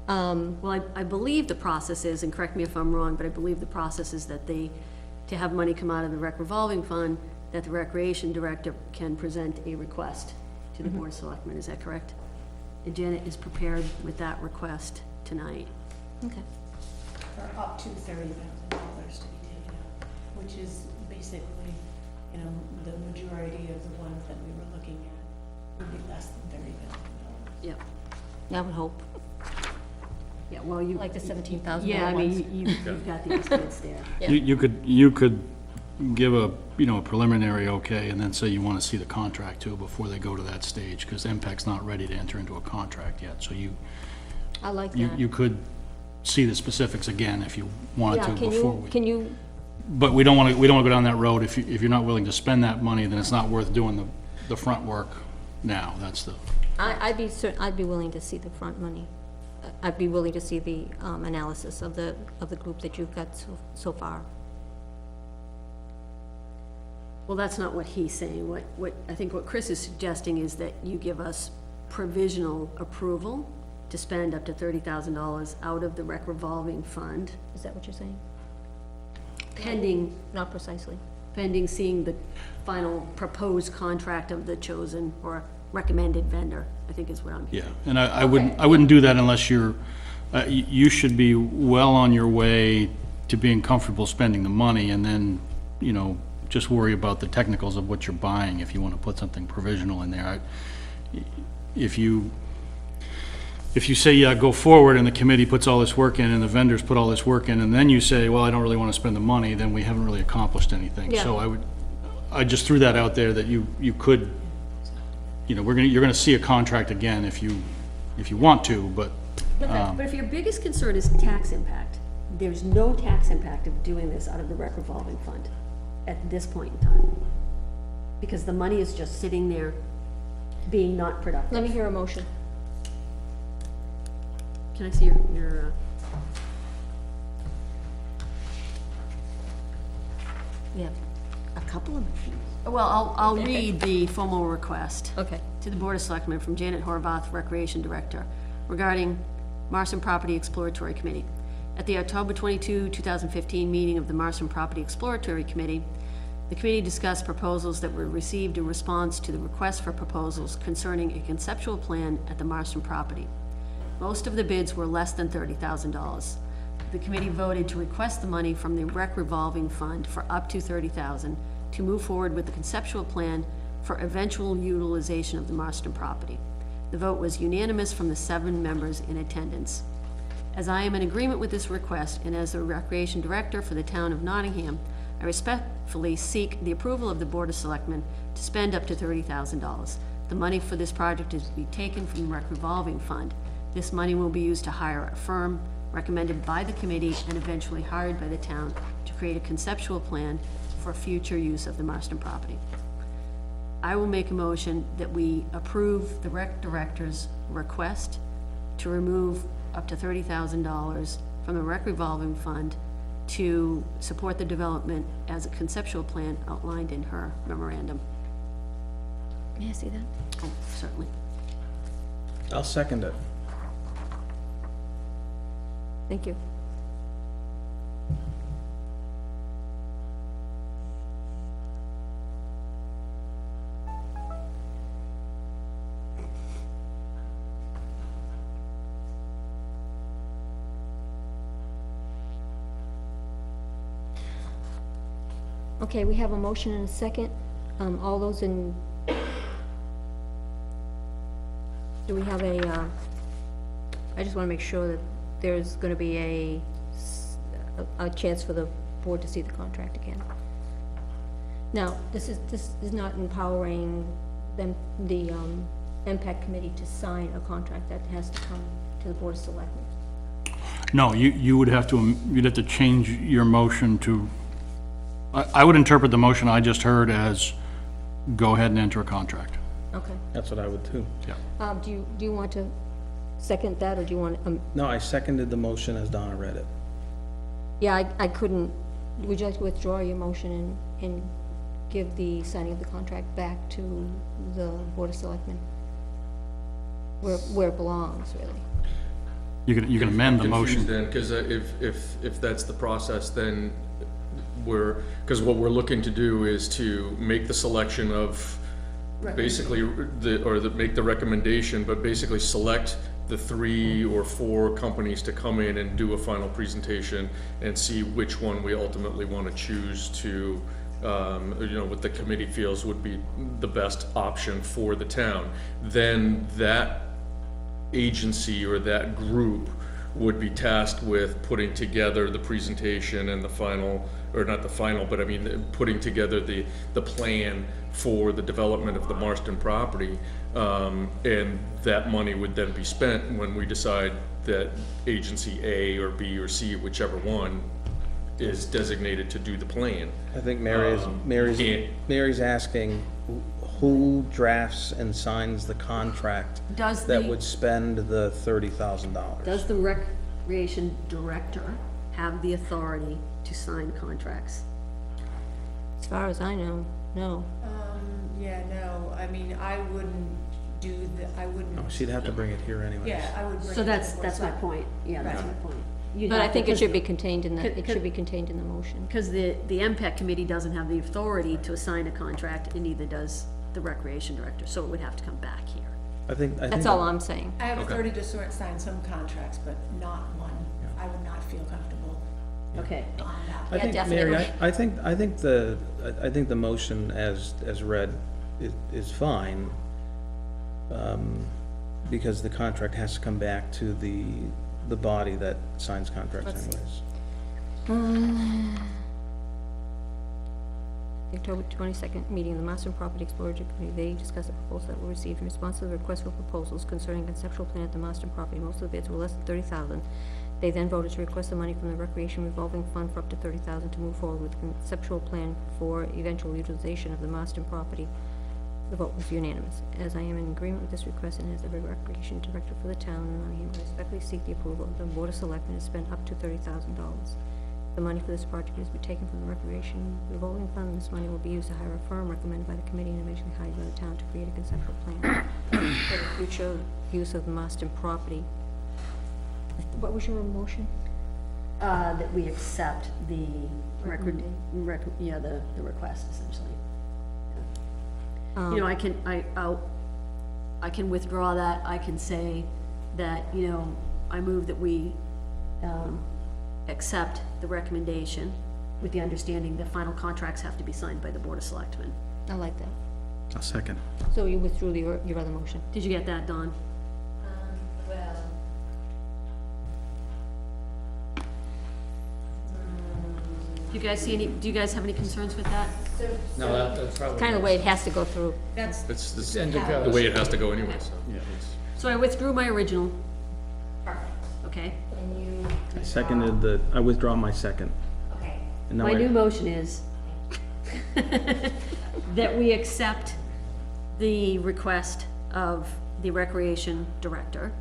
Well, I believe the process is, and correct me if I'm wrong, but I believe the process is that to have money come out of the rec revolving fund, that the recreation director can present a request to the Board of Selectmen, is that correct? And Janet is prepared with that request tonight. Okay. For up to $30,000 to be taken out, which is basically, you know, the majority of the ones that we were looking at would be less than $30,000. Yep. I would hope, Yeah, well, you. like the $17,000 Yeah, I ones. mean, you've got the estimates there. Yeah. You could give a, you know, a preliminary okay, and then say you want to see the contract too before they go to that stage, because MPEC's not ready to enter into a contract yet, so I like you that. could see the specifics again if you wanted Yeah, to can before you, we. can you, But we don't want to go down that road. If you're not willing to spend that money, then it's not worth doing the front work now. That's the, I'd be willing to see the front money. I'd be willing to see the, analysis of the group that you've got so far. Well, that's not what he's saying. I think what Chris is suggesting is that you give us provisional approval to spend up to $30,000 out of the rec revolving fund, Is that what you're saying? pending Not precisely. seeing the final proposed contract of the chosen or recommended vendor, I think is what I'm yeah. hearing. And I wouldn't do that unless you're, you should be well on your way to being comfortable spending the money, and then, you know, just worry about the technicals of what you're buying if you want to put something provisional in there. If you say, yeah, go forward, and the committee puts all this work in, and the vendors put all this work in, and then you say, well, I don't really want to spend the money, then we haven't really accomplished anything. Yeah. So I just threw that out there that you could, you know, you're gonna see a contract again if you want to, but, But if your biggest concern is tax impact, there's no tax impact of doing this out of the rec revolving fund at this point in time. Because the money is just sitting there being not productive. Let me hear a motion. Can I see your, We have a couple of motions. well, I'll read the formal request. Okay. To the Board of Selectmen from Janet Horvath, Recreation Director, regarding Marston Property Exploratory Committee. At the October 22, 2015 meeting of the Marston Property Exploratory Committee, the committee discussed proposals that were received in response to the request for proposals concerning a conceptual plan at the Marston property. Most of the bids were less than $30,000. The committee voted to request the money from the rec revolving fund for up to $30,000 to move forward with the conceptual plan for eventual utilization of the Marston property. The vote was unanimous from the 7 members in attendance. As I am in agreement with this request, and as the Recreation Director for the town of Nottingham, I respectfully seek the approval of the Board of Selectmen to spend up to $30,000. The money for this project is to be taken from the rec revolving fund. This money will be used to hire a firm recommended by the committee and eventually hired by the town to create a conceptual plan for future use of the Marston property. I will make a motion that we approve the rec director's request to remove up to $30,000 from the rec revolving fund to support the development as a conceptual plan outlined in her memorandum. May I see that? Oh, certainly. I'll second it. Thank you. Okay, we have a motion and a second. All those in, do we have I just want to make sure that there's going to be a chance for the board to see the contract again. Now, this is not empowering them, the MPEC committee to sign a contract. That has to come to the Board of Selectmen. No, you would have to, you'd have to change your motion to, I would interpret the motion I just heard as go ahead and enter a contract. Okay. That's what I would too. Yeah. Do you want to second that, or do you want, No, I seconded the motion as Donna read it. yeah, I couldn't, would you like to withdraw your motion and give the signing of the contract back to the Board of Selectmen? Where it belongs, really. You can amend the motion. Then, because if that's the process, then because what we're looking to do is to make the selection of basically make the recommendation, but basically select the 3 or 4 companies to come in and do a final presentation and see which one we ultimately want to choose to, what the committee feels would be the best option for the town. Then that agency or that group would be tasked with putting together the presentation and the final, or not the final, but I mean, putting together the plan for the development of the Marston property. And that money would then be spent when we decide that agency A or B or C, whichever one is designated to do the plan. I think Mary's asking who drafts and signs the contract Does that the- would spend the $30,000. Does the recreation director have the authority to sign contracts? As far as I know, no. Yeah, no, I mean, I wouldn't I wouldn't, No, she'd have to bring it here anyways. yeah, I would bring it to So the that's Board of my Selectmen. point, yeah, that's my Right. point. You'd But I have to- think it should be contained in the, Could- it should be contained in the motion. Because the MPEC committee doesn't have the authority to assign a contract, and neither does the recreation director, so it would have to come back here. I think. That's all I'm saying. I have Okay. authority to sign some contracts, but not one. I would not feel comfortable Okay. on I that. think, Mary, definitely. I think the motion as read is fine. Because the contract has to come back to the body that signs contracts Let's see. anyways. The October 22nd meeting of the Marston Property Exploration Committee, they discussed the proposal that were received in response to the request for proposals concerning conceptual plan at the Marston property. Most of the bids were less than $30,000. They then voted to request the money from the Recreation Revolving Fund for up to $30,000 to move forward with the conceptual plan for eventual utilization of the Marston property. The vote was unanimous. As I am in agreement with this request and as the Recreation Director for the town, I respectfully seek the approval of the Board of Selectmen to spend up to $30,000. The money for this project is to be taken from the Recreation Revolving Fund. This money will be used to hire a firm recommended by the committee and eventually hired by the town to create a conceptual plan for the future use of the Marston property. What was your motion? That we accept the Recommendation. the request essentially. You know, I can withdraw that, I can say that, I move that we, accept the recommendation with the understanding that final contracts have to be signed by the Board of Selectmen. I like that. A second. So you withdrew your other motion? Did you get that, Dawn? Well. Do you guys have any concerns with that? No, that's probably. Kind of the way it has to go through. That's, It's the Independent. the way it has to go anyway, so. Yeah. So I withdrew my original, Perfect. okay? And you. I seconded I withdraw my second. Okay. And now My I- new motion is that we accept the request of the Recreation Director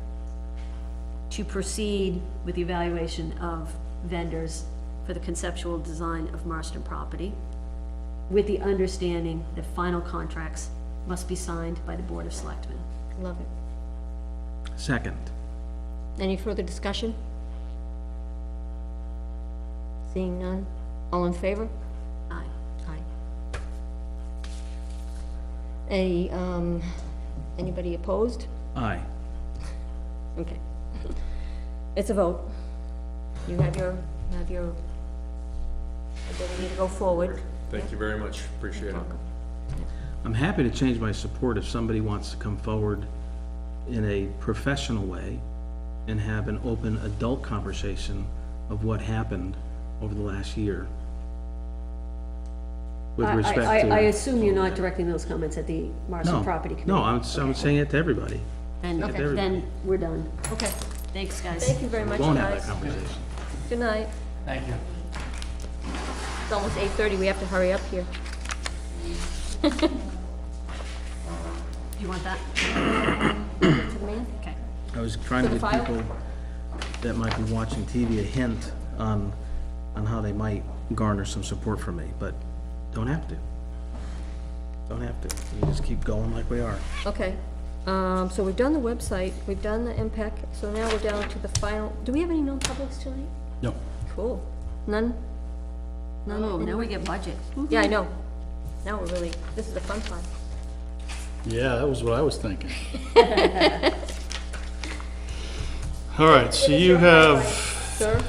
to proceed with the evaluation of vendors for the conceptual design of Marston property, with the understanding that final contracts must be signed by the Board of Selectmen. Love it. Second. Any further discussion? Seeing none? All in favor? Aye. Aye. Anybody opposed? Aye. Okay. It's a vote. You have your ability to go forward. Thank you very much, appreciate it. I'm happy to change my support if somebody wants to come forward in a professional way and have an open adult conversation of what happened over the last year. With respect to. I assume you're not directing those comments at the Marston No, Property Committee? no, I'm saying it to everybody. And Okay. then we're done. Okay. Thanks, guys. Thank you very much, Won't have that guys. conversation. Good night. Thank you. It's almost 8:30. We have to hurry up here. You want that? To the man? Okay. I was trying to For the give file? people that might be watching TV a hint on how they might garner some support from me, but don't have to. Don't have to. We just keep going like we are. Okay. So we've done the website, we've done the impact, so now we're down to the final, do we have any non-publics tonight? No. Cool. None? No, now we get budget. Yeah, I know. Now we're really, this is the fun part. Yeah, that was what I was thinking. All right, so you have, Sir,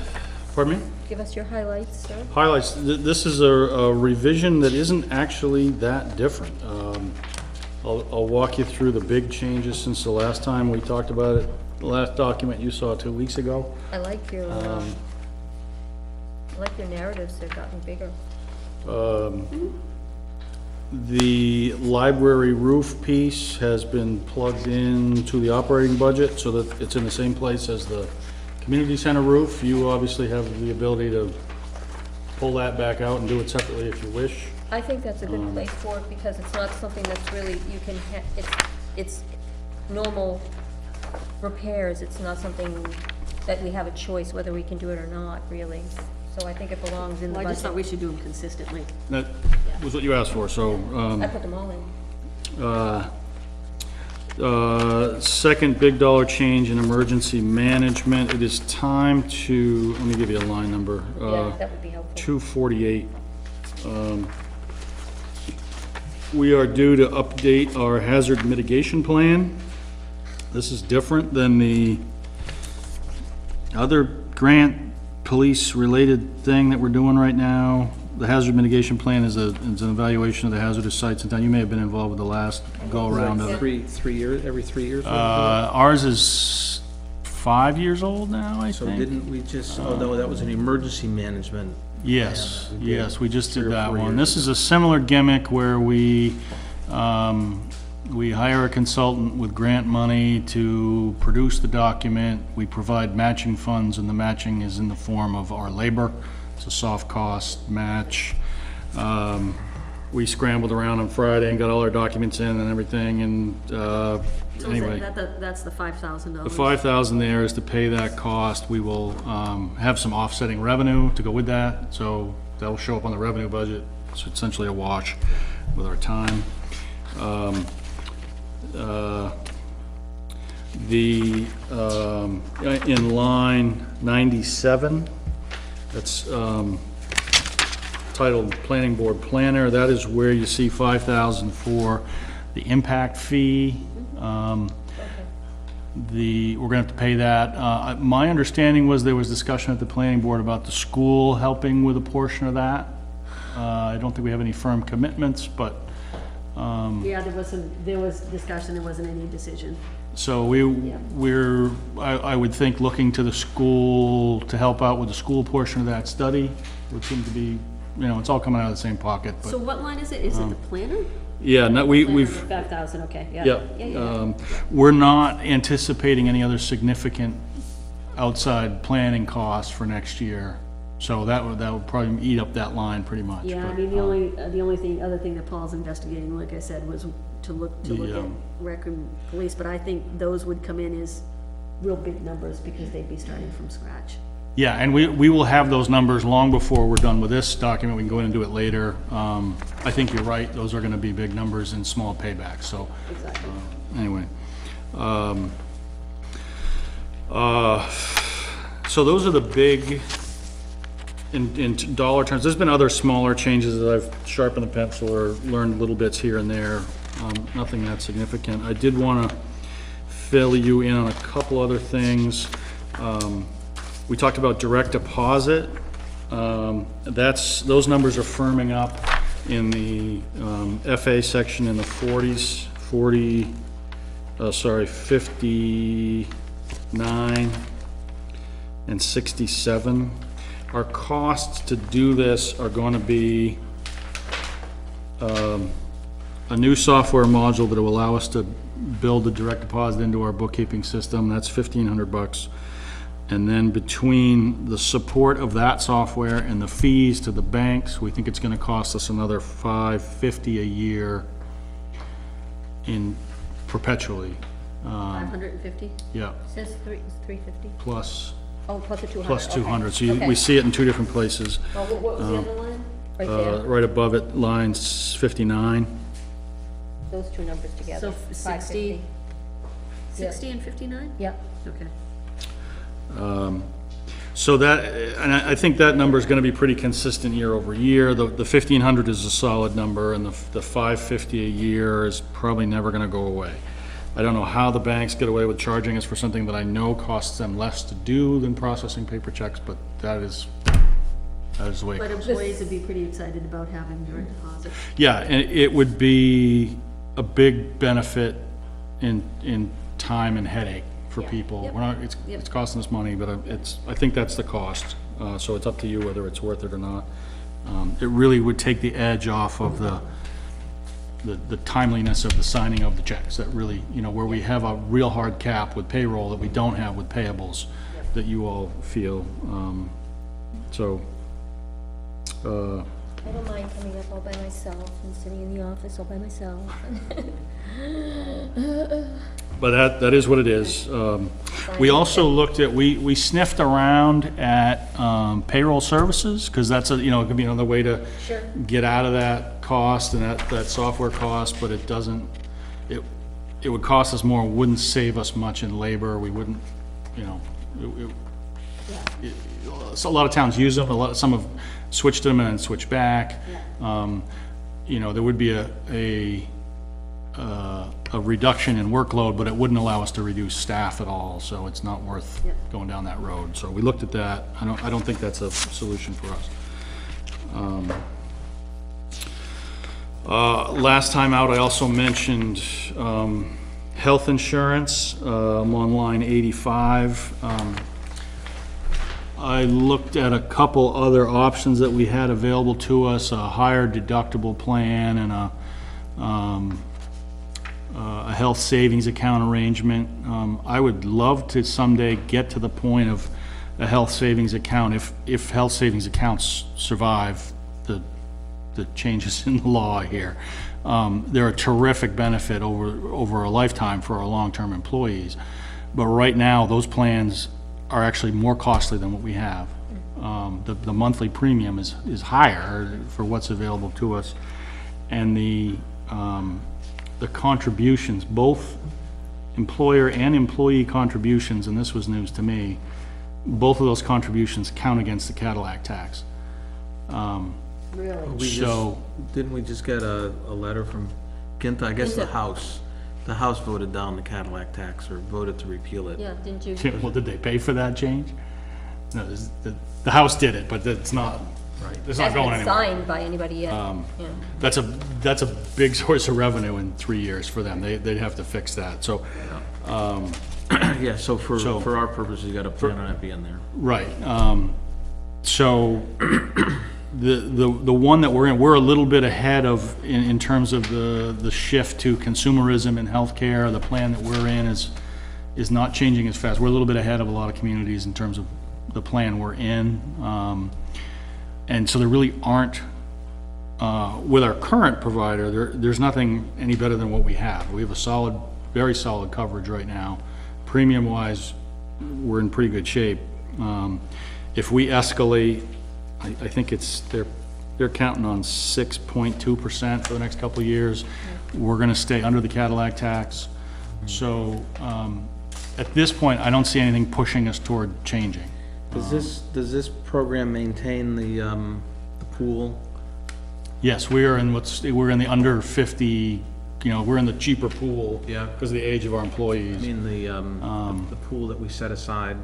pardon me? give us your highlights, sir. Highlights, this is a revision that isn't actually that different. I'll walk you through the big changes since the last time we talked about it, the last document you saw 2 weeks ago. I like your narratives, they've gotten bigger. The library roof piece has been plugged into the operating budget so that it's in the same place as the community center roof. You obviously have the ability to pull that back out and do it separately if you wish. I think that's a good place for it, because it's not something that's really, you can, it's normal repairs, it's not something that we have a choice whether we can do it or not, really. So I think it belongs in the Well, I just thought budget. we should do them consistently. That was what you asked for, so, I put them all in. second big dollar change in emergency management. It is time to, let me give you a line number. Yeah, that would be helpful. 248. We are due to update our hazard mitigation plan. This is different than the other grant police-related thing that we're doing right now. The hazard mitigation plan is an evaluation of the hazardous sites in town. You may have been involved with the last go-around of it. Every 3 years? Ours is 5 years old now, I So think. didn't we just, oh, no, that was an emergency management. Yes, Yeah, we did yes, we just 3 did or that 4 one. years This is a similar gimmick where we hire a consultant with grant money to produce the document. We provide matching funds, and the matching is in the form of our labor. It's a soft cost match. We scrambled around on Friday and got all our documents in and everything, and So is anyway. that's the $5,000. The 5,000 there is to pay that cost. We will have some offsetting revenue to go with that, so that'll show up on the revenue budget. It's essentially a wash with our time. In line 97, that's titled Planning Board Planner, that is where you see 5,000 for the impact fee. We're gonna have to pay that. My understanding was there was discussion at the planning board about the school helping with a portion of that. I don't think we have any firm commitments, but Yeah, there was discussion, there wasn't any decision. So I would think looking to the school to help out with the school portion of that study would seem to be, it's all coming out of the same pocket, So but, what line is it? Is it the planner? yeah, no, we've, 5,000, okay, yeah. yeah. We're not anticipating any other significant outside planning costs for next year. So that would probably eat up that line pretty much. Yeah, I but, mean, the only other thing that Paul's investigating, like I said, was to look at rec and police, but I think those would come in as real big numbers because they'd be starting from scratch. Yeah, and we will have those numbers long before we're done with this document. We can go in and do it later. I think you're right. Those are gonna be big numbers and small paybacks, so. Exactly. Anyway. So those are the big, in dollar terms. There's been other smaller changes that I've sharpened the pencil or learned little bits here and there. Nothing that significant. I did wanna fill you in on a couple other things. We talked about direct deposit. Those numbers are firming up in the FA section in the 40s, 59 and 67. Our costs to do this are going to be a new software module that will allow us to build the direct deposit into our bookkeeping system. That's $1,500. And then between the support of that software and the fees to the banks, we think it's gonna cost us another $550 a year in perpetually. 550? Yeah, Says 350? plus Oh, plus the 200. 200. So Okay. we see it in two different places. Well, what was the other line? Right there. Right above it, line 59. Those two numbers together. So 60? 60 and 59? Yep. Okay. So that, and I think that number is gonna be pretty consistent year over year. The 1,500 is a solid number, and the 550 a year is probably never gonna go away. I don't know how the banks get away with charging us for something that I know costs them less to do than processing paper checks, but that is the way it But goes. employees would be pretty excited about having direct deposit. Yeah, and it would be a big benefit in time and headache for people. Yep. We're not, it's costing us money, but I think that's the cost. So it's up to you whether it's worth it or not. It really would take the edge off of the timeliness of the signing of the checks, that really, where we have a real hard cap with payroll that we don't have with payables, that you all feel. I don't mind coming up all by myself and sitting in the office all by myself. But that is what it is. We also looked at, we sniffed around at payroll services, because that's it could be another way to Sure. get out of that cost and that software cost, but it doesn't, it would cost us more, wouldn't save us much in labor, we wouldn't, so a lot of towns use them, some have switched them and then switched back. There would be a reduction in workload, but it wouldn't allow us to reduce staff at all, so it's not worth going down that road. So we looked at that. I don't think that's a solution for us. Last time out, I also mentioned health insurance. I'm on line 85. I looked at a couple other options that we had available to us, a higher deductible plan and a health savings account arrangement. I would love to someday get to the point of a health savings account, if health savings accounts survive the changes in the law here. They're a terrific benefit over a lifetime for our long-term employees. But right now, those plans are actually more costly than what we have. The monthly premium is higher for what's available to us. And the contributions, both employer and employee contributions, and this was news to me, both of those contributions count against the Cadillac tax. Really? Didn't we just get a letter from Ginta? I guess the House voted down the Cadillac tax, or voted to repeal it. Yeah, didn't you? Well, did they pay for that change? No, the House did it, but it's not It's not going Hasn't been anywhere. signed by anybody yet. Yeah. That's a big source of revenue in 3 years for them. They'd have to fix that, so, Yeah, so So- for our purposes, you gotta plan on it being there. right. So, the one that we're a little bit ahead of in terms of the shift to consumerism in healthcare. The plan that we're in is not changing as fast. We're a little bit ahead of a lot of communities in terms of the plan we're in. And so there really aren't, with our current provider, there's nothing any better than what we have. We have a solid, very solid coverage right now. Premium-wise, we're in pretty good shape. If we escalate, I think they're counting on 6.2% for the next couple of years. We're gonna stay under the Cadillac tax. So, at this point, I don't see anything pushing us toward changing. Does this program maintain the pool? Yes, we're in the under 50, we're in the cheaper pool. Yeah. Because of the age of our I employees. mean, the pool that we set aside,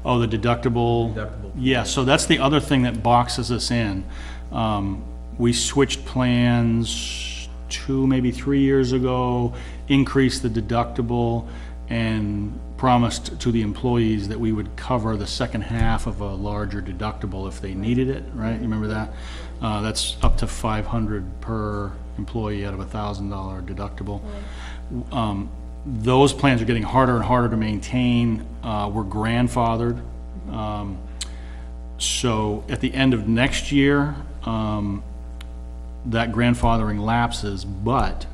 Oh, the deductible? Deductible. Yeah, so that's the other thing that boxes us in. We switched plans 2, maybe 3 years ago, increased the deductible, and promised to the employees that we would cover the second half of a larger deductible if they needed it, right? You remember that? That's up to $500 per employee out of a $1,000 deductible. Those plans are getting harder and harder to maintain. We're grandfathered. So at the end of next year, that grandfathering lapses, but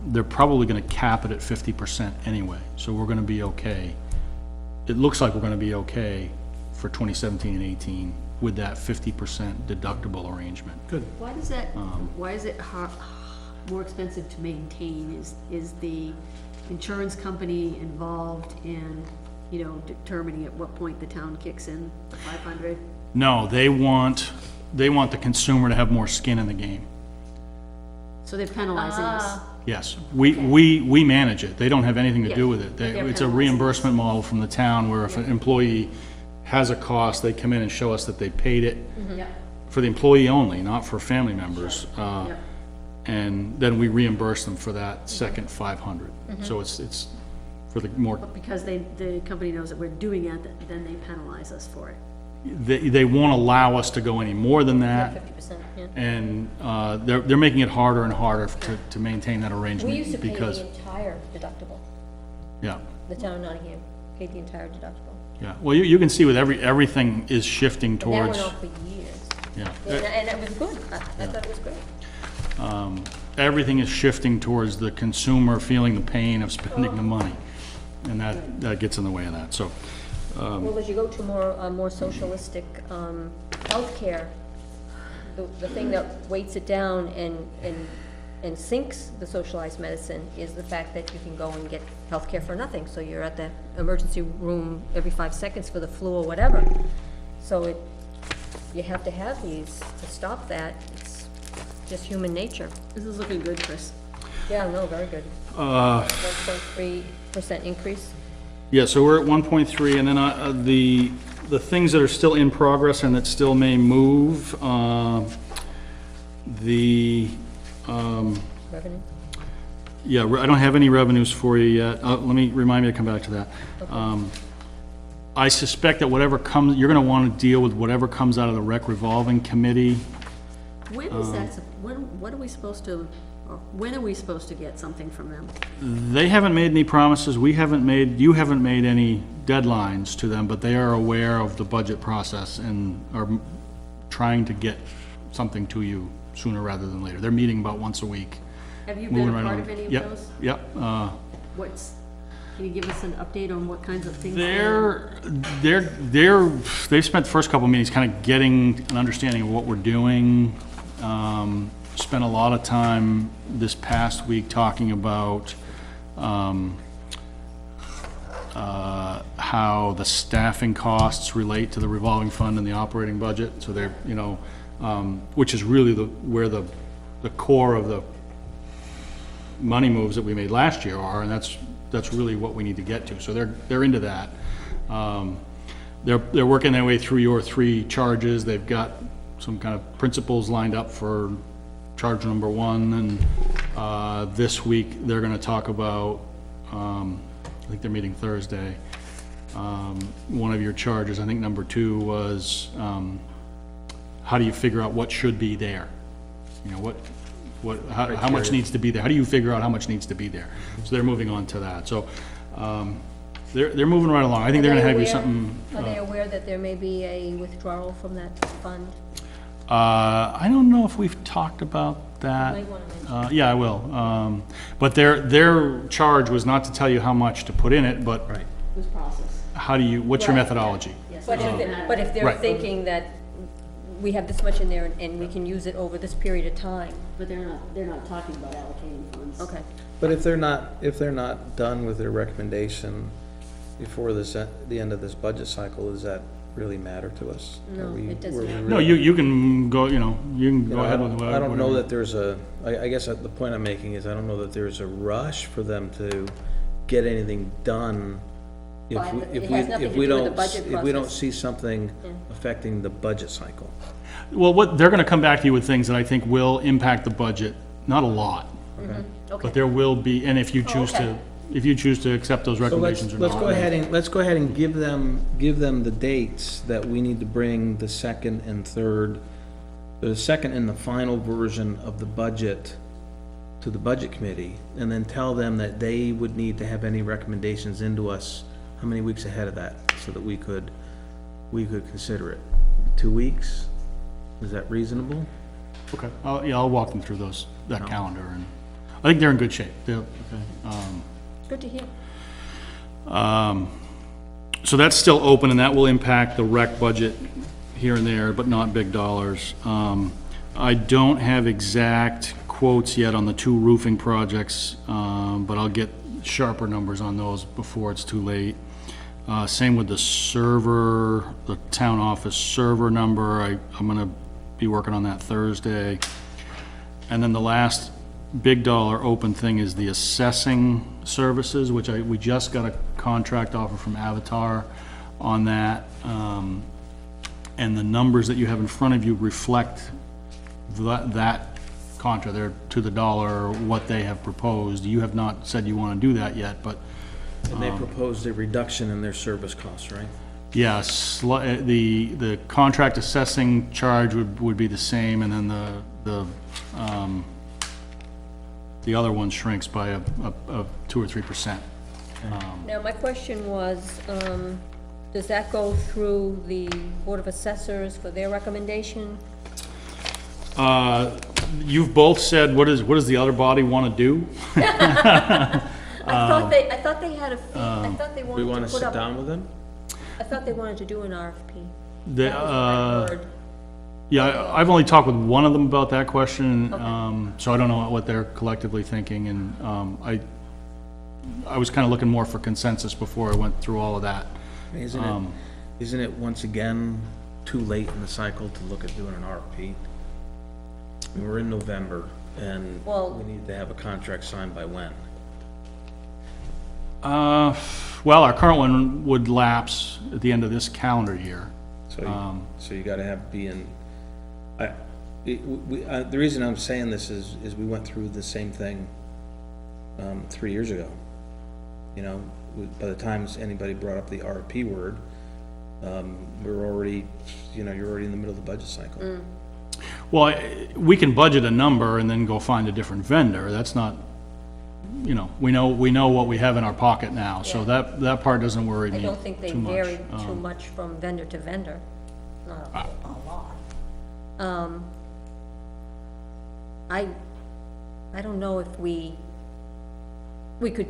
they're probably gonna cap it at 50% anyway, so we're gonna be okay. It looks like we're gonna be okay for 2017 and 18 with that 50% deductible arrangement. Good. Why does that, why is it more expensive to maintain? Is the insurance company involved in, determining at what point the town kicks in the 500? No, they want the consumer to have more skin in the game. So they're penalizing us. Yes, we manage it. They don't have anything to do Yeah, with it. but they're It's a penalizing reimbursement model from the town where if an employee has a cost, they come in and show us that they paid it Yep. for the employee only, not for family members. Yep. And then we reimburse them for that second 500. So it's for the more, But because the company knows that we're doing it, then they penalize us for it. they won't allow us to go any more than that. 50%, yeah. And they're making it harder and harder to maintain that We arrangement used to pay because, the entire deductible. yeah, The town of Nottingham paid the entire deductible. yeah. Well, you can see with everything is shifting And that towards, went on for years. yeah. And it was good. I thought it was great. Everything is shifting towards the consumer feeling the pain of spending the money. And that gets in the way of that, so. Well, as you go to more socialistic healthcare, the thing that weights it down and sinks the socialized medicine is the fact that you can go and get healthcare for nothing. So you're at the emergency room every 5 seconds for the flu or whatever. So you have to have these to stop that. It's just human nature. This is looking good, Chris. Yeah, no, very good. 1.3% increase. Yeah, so we're at 1.3, and then the things that are still in progress and that still may move, Revenue. yeah, I don't have any revenues for you yet. Remind me to come back to that. I suspect that whatever comes, you're gonna wanna deal with whatever comes out of the rec revolving committee. When is that, when are we supposed to, or when are we supposed to get something from them? They haven't made any promises, you haven't made any deadlines to them, but they are aware of the budget process and are trying to get something to you sooner rather than later. They're meeting about once a week. Have you moving been a right part along. of any of Yep, those? yep, Can you give us an update on what kinds of things? they've spent the first couple of meetings kind of getting an understanding of what we're doing. Spent a lot of time this past week talking about, how the staffing costs relate to the revolving fund and the operating budget, so they're, which is really where the core of the money moves that we made last year are, and that's really what we need to get to, so they're into that. They're working their way through your 3 charges. They've got some kind of principals lined up for charge number 1, and this week, they're gonna talk about, I think they're meeting Thursday, one of your charges, I think number 2 was, how do you figure out what should be there? You know, how much needs to be there? How do you figure out how much needs to be there? So they're moving on to that, so, they're moving right along. I think they're gonna have you something. Are they aware that there may be a withdrawal from that fund? I don't know if we've talked about that. Might wanna mention. Yeah, I will. But their charge was not to tell you how much to put in it, but Right. This process. how do you, what's your Right. methodology? Yes. But if they're Right. thinking that we have this much in there and we can use it over this period of time, But they're not talking about allocating funds. okay. But if they're not done with their recommendation before the end of this budget cycle, does that really matter to us? No, Are we- it doesn't were we matter. No, really- you can go, you can go I ahead with don't, whatever. I don't know that there's I guess the point I'm making is I don't know that there's a rush for them to get anything done if Well, we, it if has we, nothing if to we do with the don't, budget if we don't process. see something Yeah. affecting the budget cycle. Well, they're gonna come back to you with things that I think will impact the budget, not a lot, Okay. but there will be, and if you choose okay. to, accept those So recommendations or not. let's go ahead and give them the dates that we need to bring the second and the final version of the budget to the budget committee, and then tell them that they would need to have any recommendations into us, how many weeks ahead of that, so that we could consider it. 2 weeks? Is that reasonable? Okay, I'll walk them through that calendar, and I think they're in good shape. Good to hear. So that's still open, and that will impact the rec budget here and there, but not big dollars. I don't have exact quotes yet on the 2 roofing projects, but I'll get sharper numbers on those before it's too late. Same with the server, the town office server number. I'm gonna be working on that Thursday. And then the last big dollar open thing is the assessing services, which we just got a contract offer from Avatar on that. And the numbers that you have in front of you reflect that contract. They're to the dollar what they have proposed. You have not said you want to do that yet, but And they proposed a reduction in their service costs, right? yes, the contract assessing charge would be the same, and then the other one shrinks by a 2 or 3%. Now, my question was, does that go through the Board of Assessors for their recommendation? You've both said, what does the other body want to do? I thought they had a fee, I thought they We wanted want to to put sit up, down with them? I thought they wanted to do an RFP. The, That was what I heard. Yeah, I've only talked with one of them about that question, so I don't know what they're collectively thinking, and I was kind of looking more for consensus before I went through all of that. Isn't it once again too late in the cycle to look at doing an RFP? I mean, we're in November, and Well- we need to have a contract signed by when? Well, our current one would lapse at the end of this calendar year. So you gotta the reason I'm saying this is we went through the same thing, 3 years ago. You know, by the time anybody brought up the RFP word, we're already, you're already in the middle of the budget cycle. Well, we can budget a number and then go find a different vendor. That's not, we know what we have in our pocket now, so Yeah. that part doesn't worry me I don't think they too much. vary too much from vendor to vendor, not a lot. I don't know if we could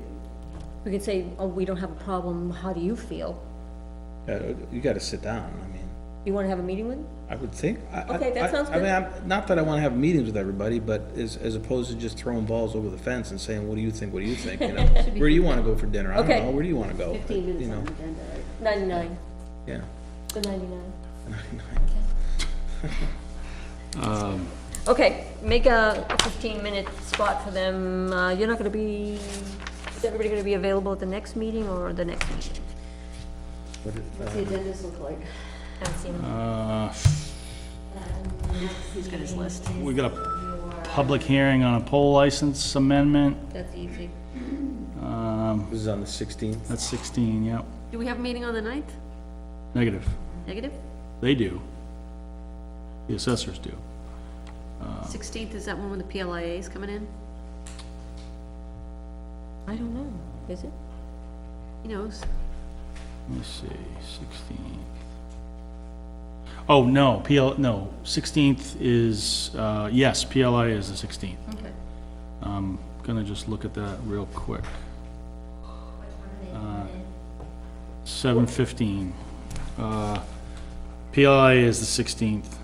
say, oh, we don't have a problem, how do you feel? You gotta sit down, I mean, You wanna have a meeting with them? I would think. Okay, that sounds I mean, good. not that I wanna have meetings with everybody, but as opposed to just throwing balls over the fence and saying, what do you think, what do you think, Where do you wanna go for dinner? I don't Okay. know, where do you wanna go? 15 minutes You on know, the agenda, right? 99, yeah. the 99. Okay, make a 15-minute spot for them. You're not gonna be, is everybody gonna be available at the next meeting or the next meeting? What's the agendas look like? Haven't seen them. He's got his list. We got a public hearing on a poll license amendment. That's easy. This is on the 16th. That's 16, yep. Do we have a meeting on the 9th? Negative. Negative? They do. The assessors do. 16th, is that one when the PLIA is coming in? I don't know, is it? He knows. Let me see, 16th. Oh, no, no, 16th is, yes, PLI is the 16th. Okay. I'm gonna just look at that real quick. 7:15. PLI is the 16th.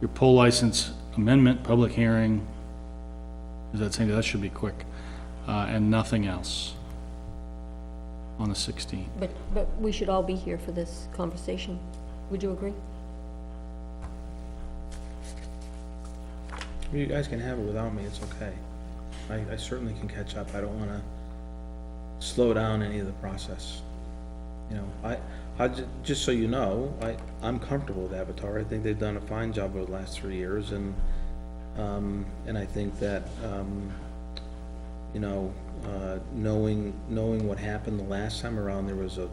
Your poll license amendment, public hearing, is that saying that should be quick, and nothing else on the 16th. But we should all be here for this conversation. Would you agree? You guys can have it without me, it's okay. I certainly can catch up. I don't wanna slow down any of the process. You know, just so you know, I'm comfortable with Avatar. I think they've done a fine job over the last 3 years, and I think that, you know, knowing what happened the last time around, there was a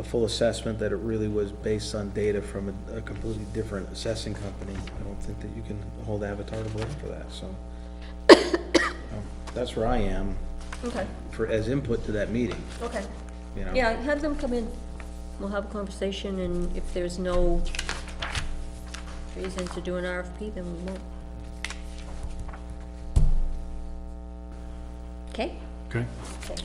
full assessment that it really was based on data from a completely different assessing company. I don't think that you can hold Avatar to blame for that, so. That's where I am Okay, as input to that meeting, okay. you know? Yeah, have them come in. We'll have a conversation, and if there's no reason to do an RFP, then we won't. Okay? Okay. Okay.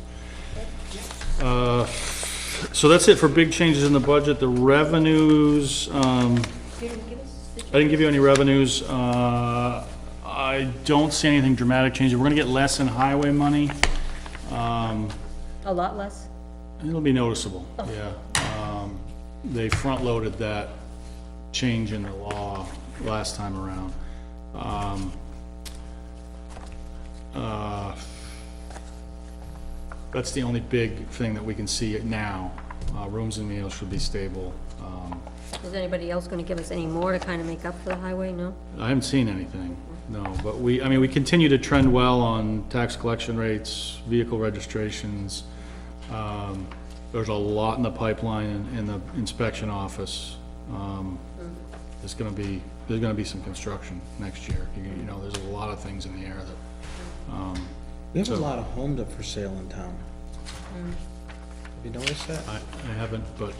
So that's it for big changes in the budget. The revenues, You didn't give us the... I didn't give you any revenues. I don't see anything dramatic changes. We're gonna get less in highway money. A lot less? It'll be noticeable, yeah. They front-loaded that change in the law last time around. That's the only big thing that we can see now. Rooms and meals should be stable. Is anybody else gonna give us any more to kind of make up for the highway? No? I haven't seen anything, no, but I mean, we continue to trend well on tax collection rates, vehicle registrations. There's a lot in the pipeline in the inspection office. There's gonna be some construction next year. You know, there's a lot of things in the air that, We have a So- lot of homes up for sale in town. Have you noticed that? I haven't, but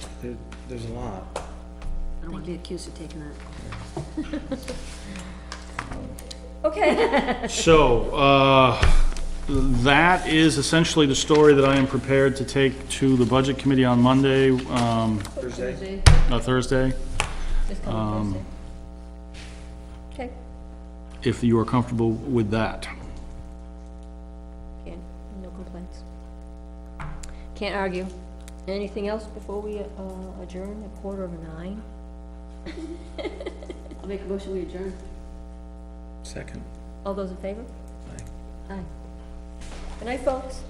There's a lot. I don't want to be accused of taking that. Okay. so, that is essentially the story that I am prepared to take to the Budget Committee on Monday, Thursday? Thursday, This coming Thursday. Okay. if you are comfortable with that. Can't, no complaints. Can't argue. Anything else before we adjourn at 8:45? I'll make a motion, we adjourn. Second. All those in favor? Aye. Aye. Good night, folks.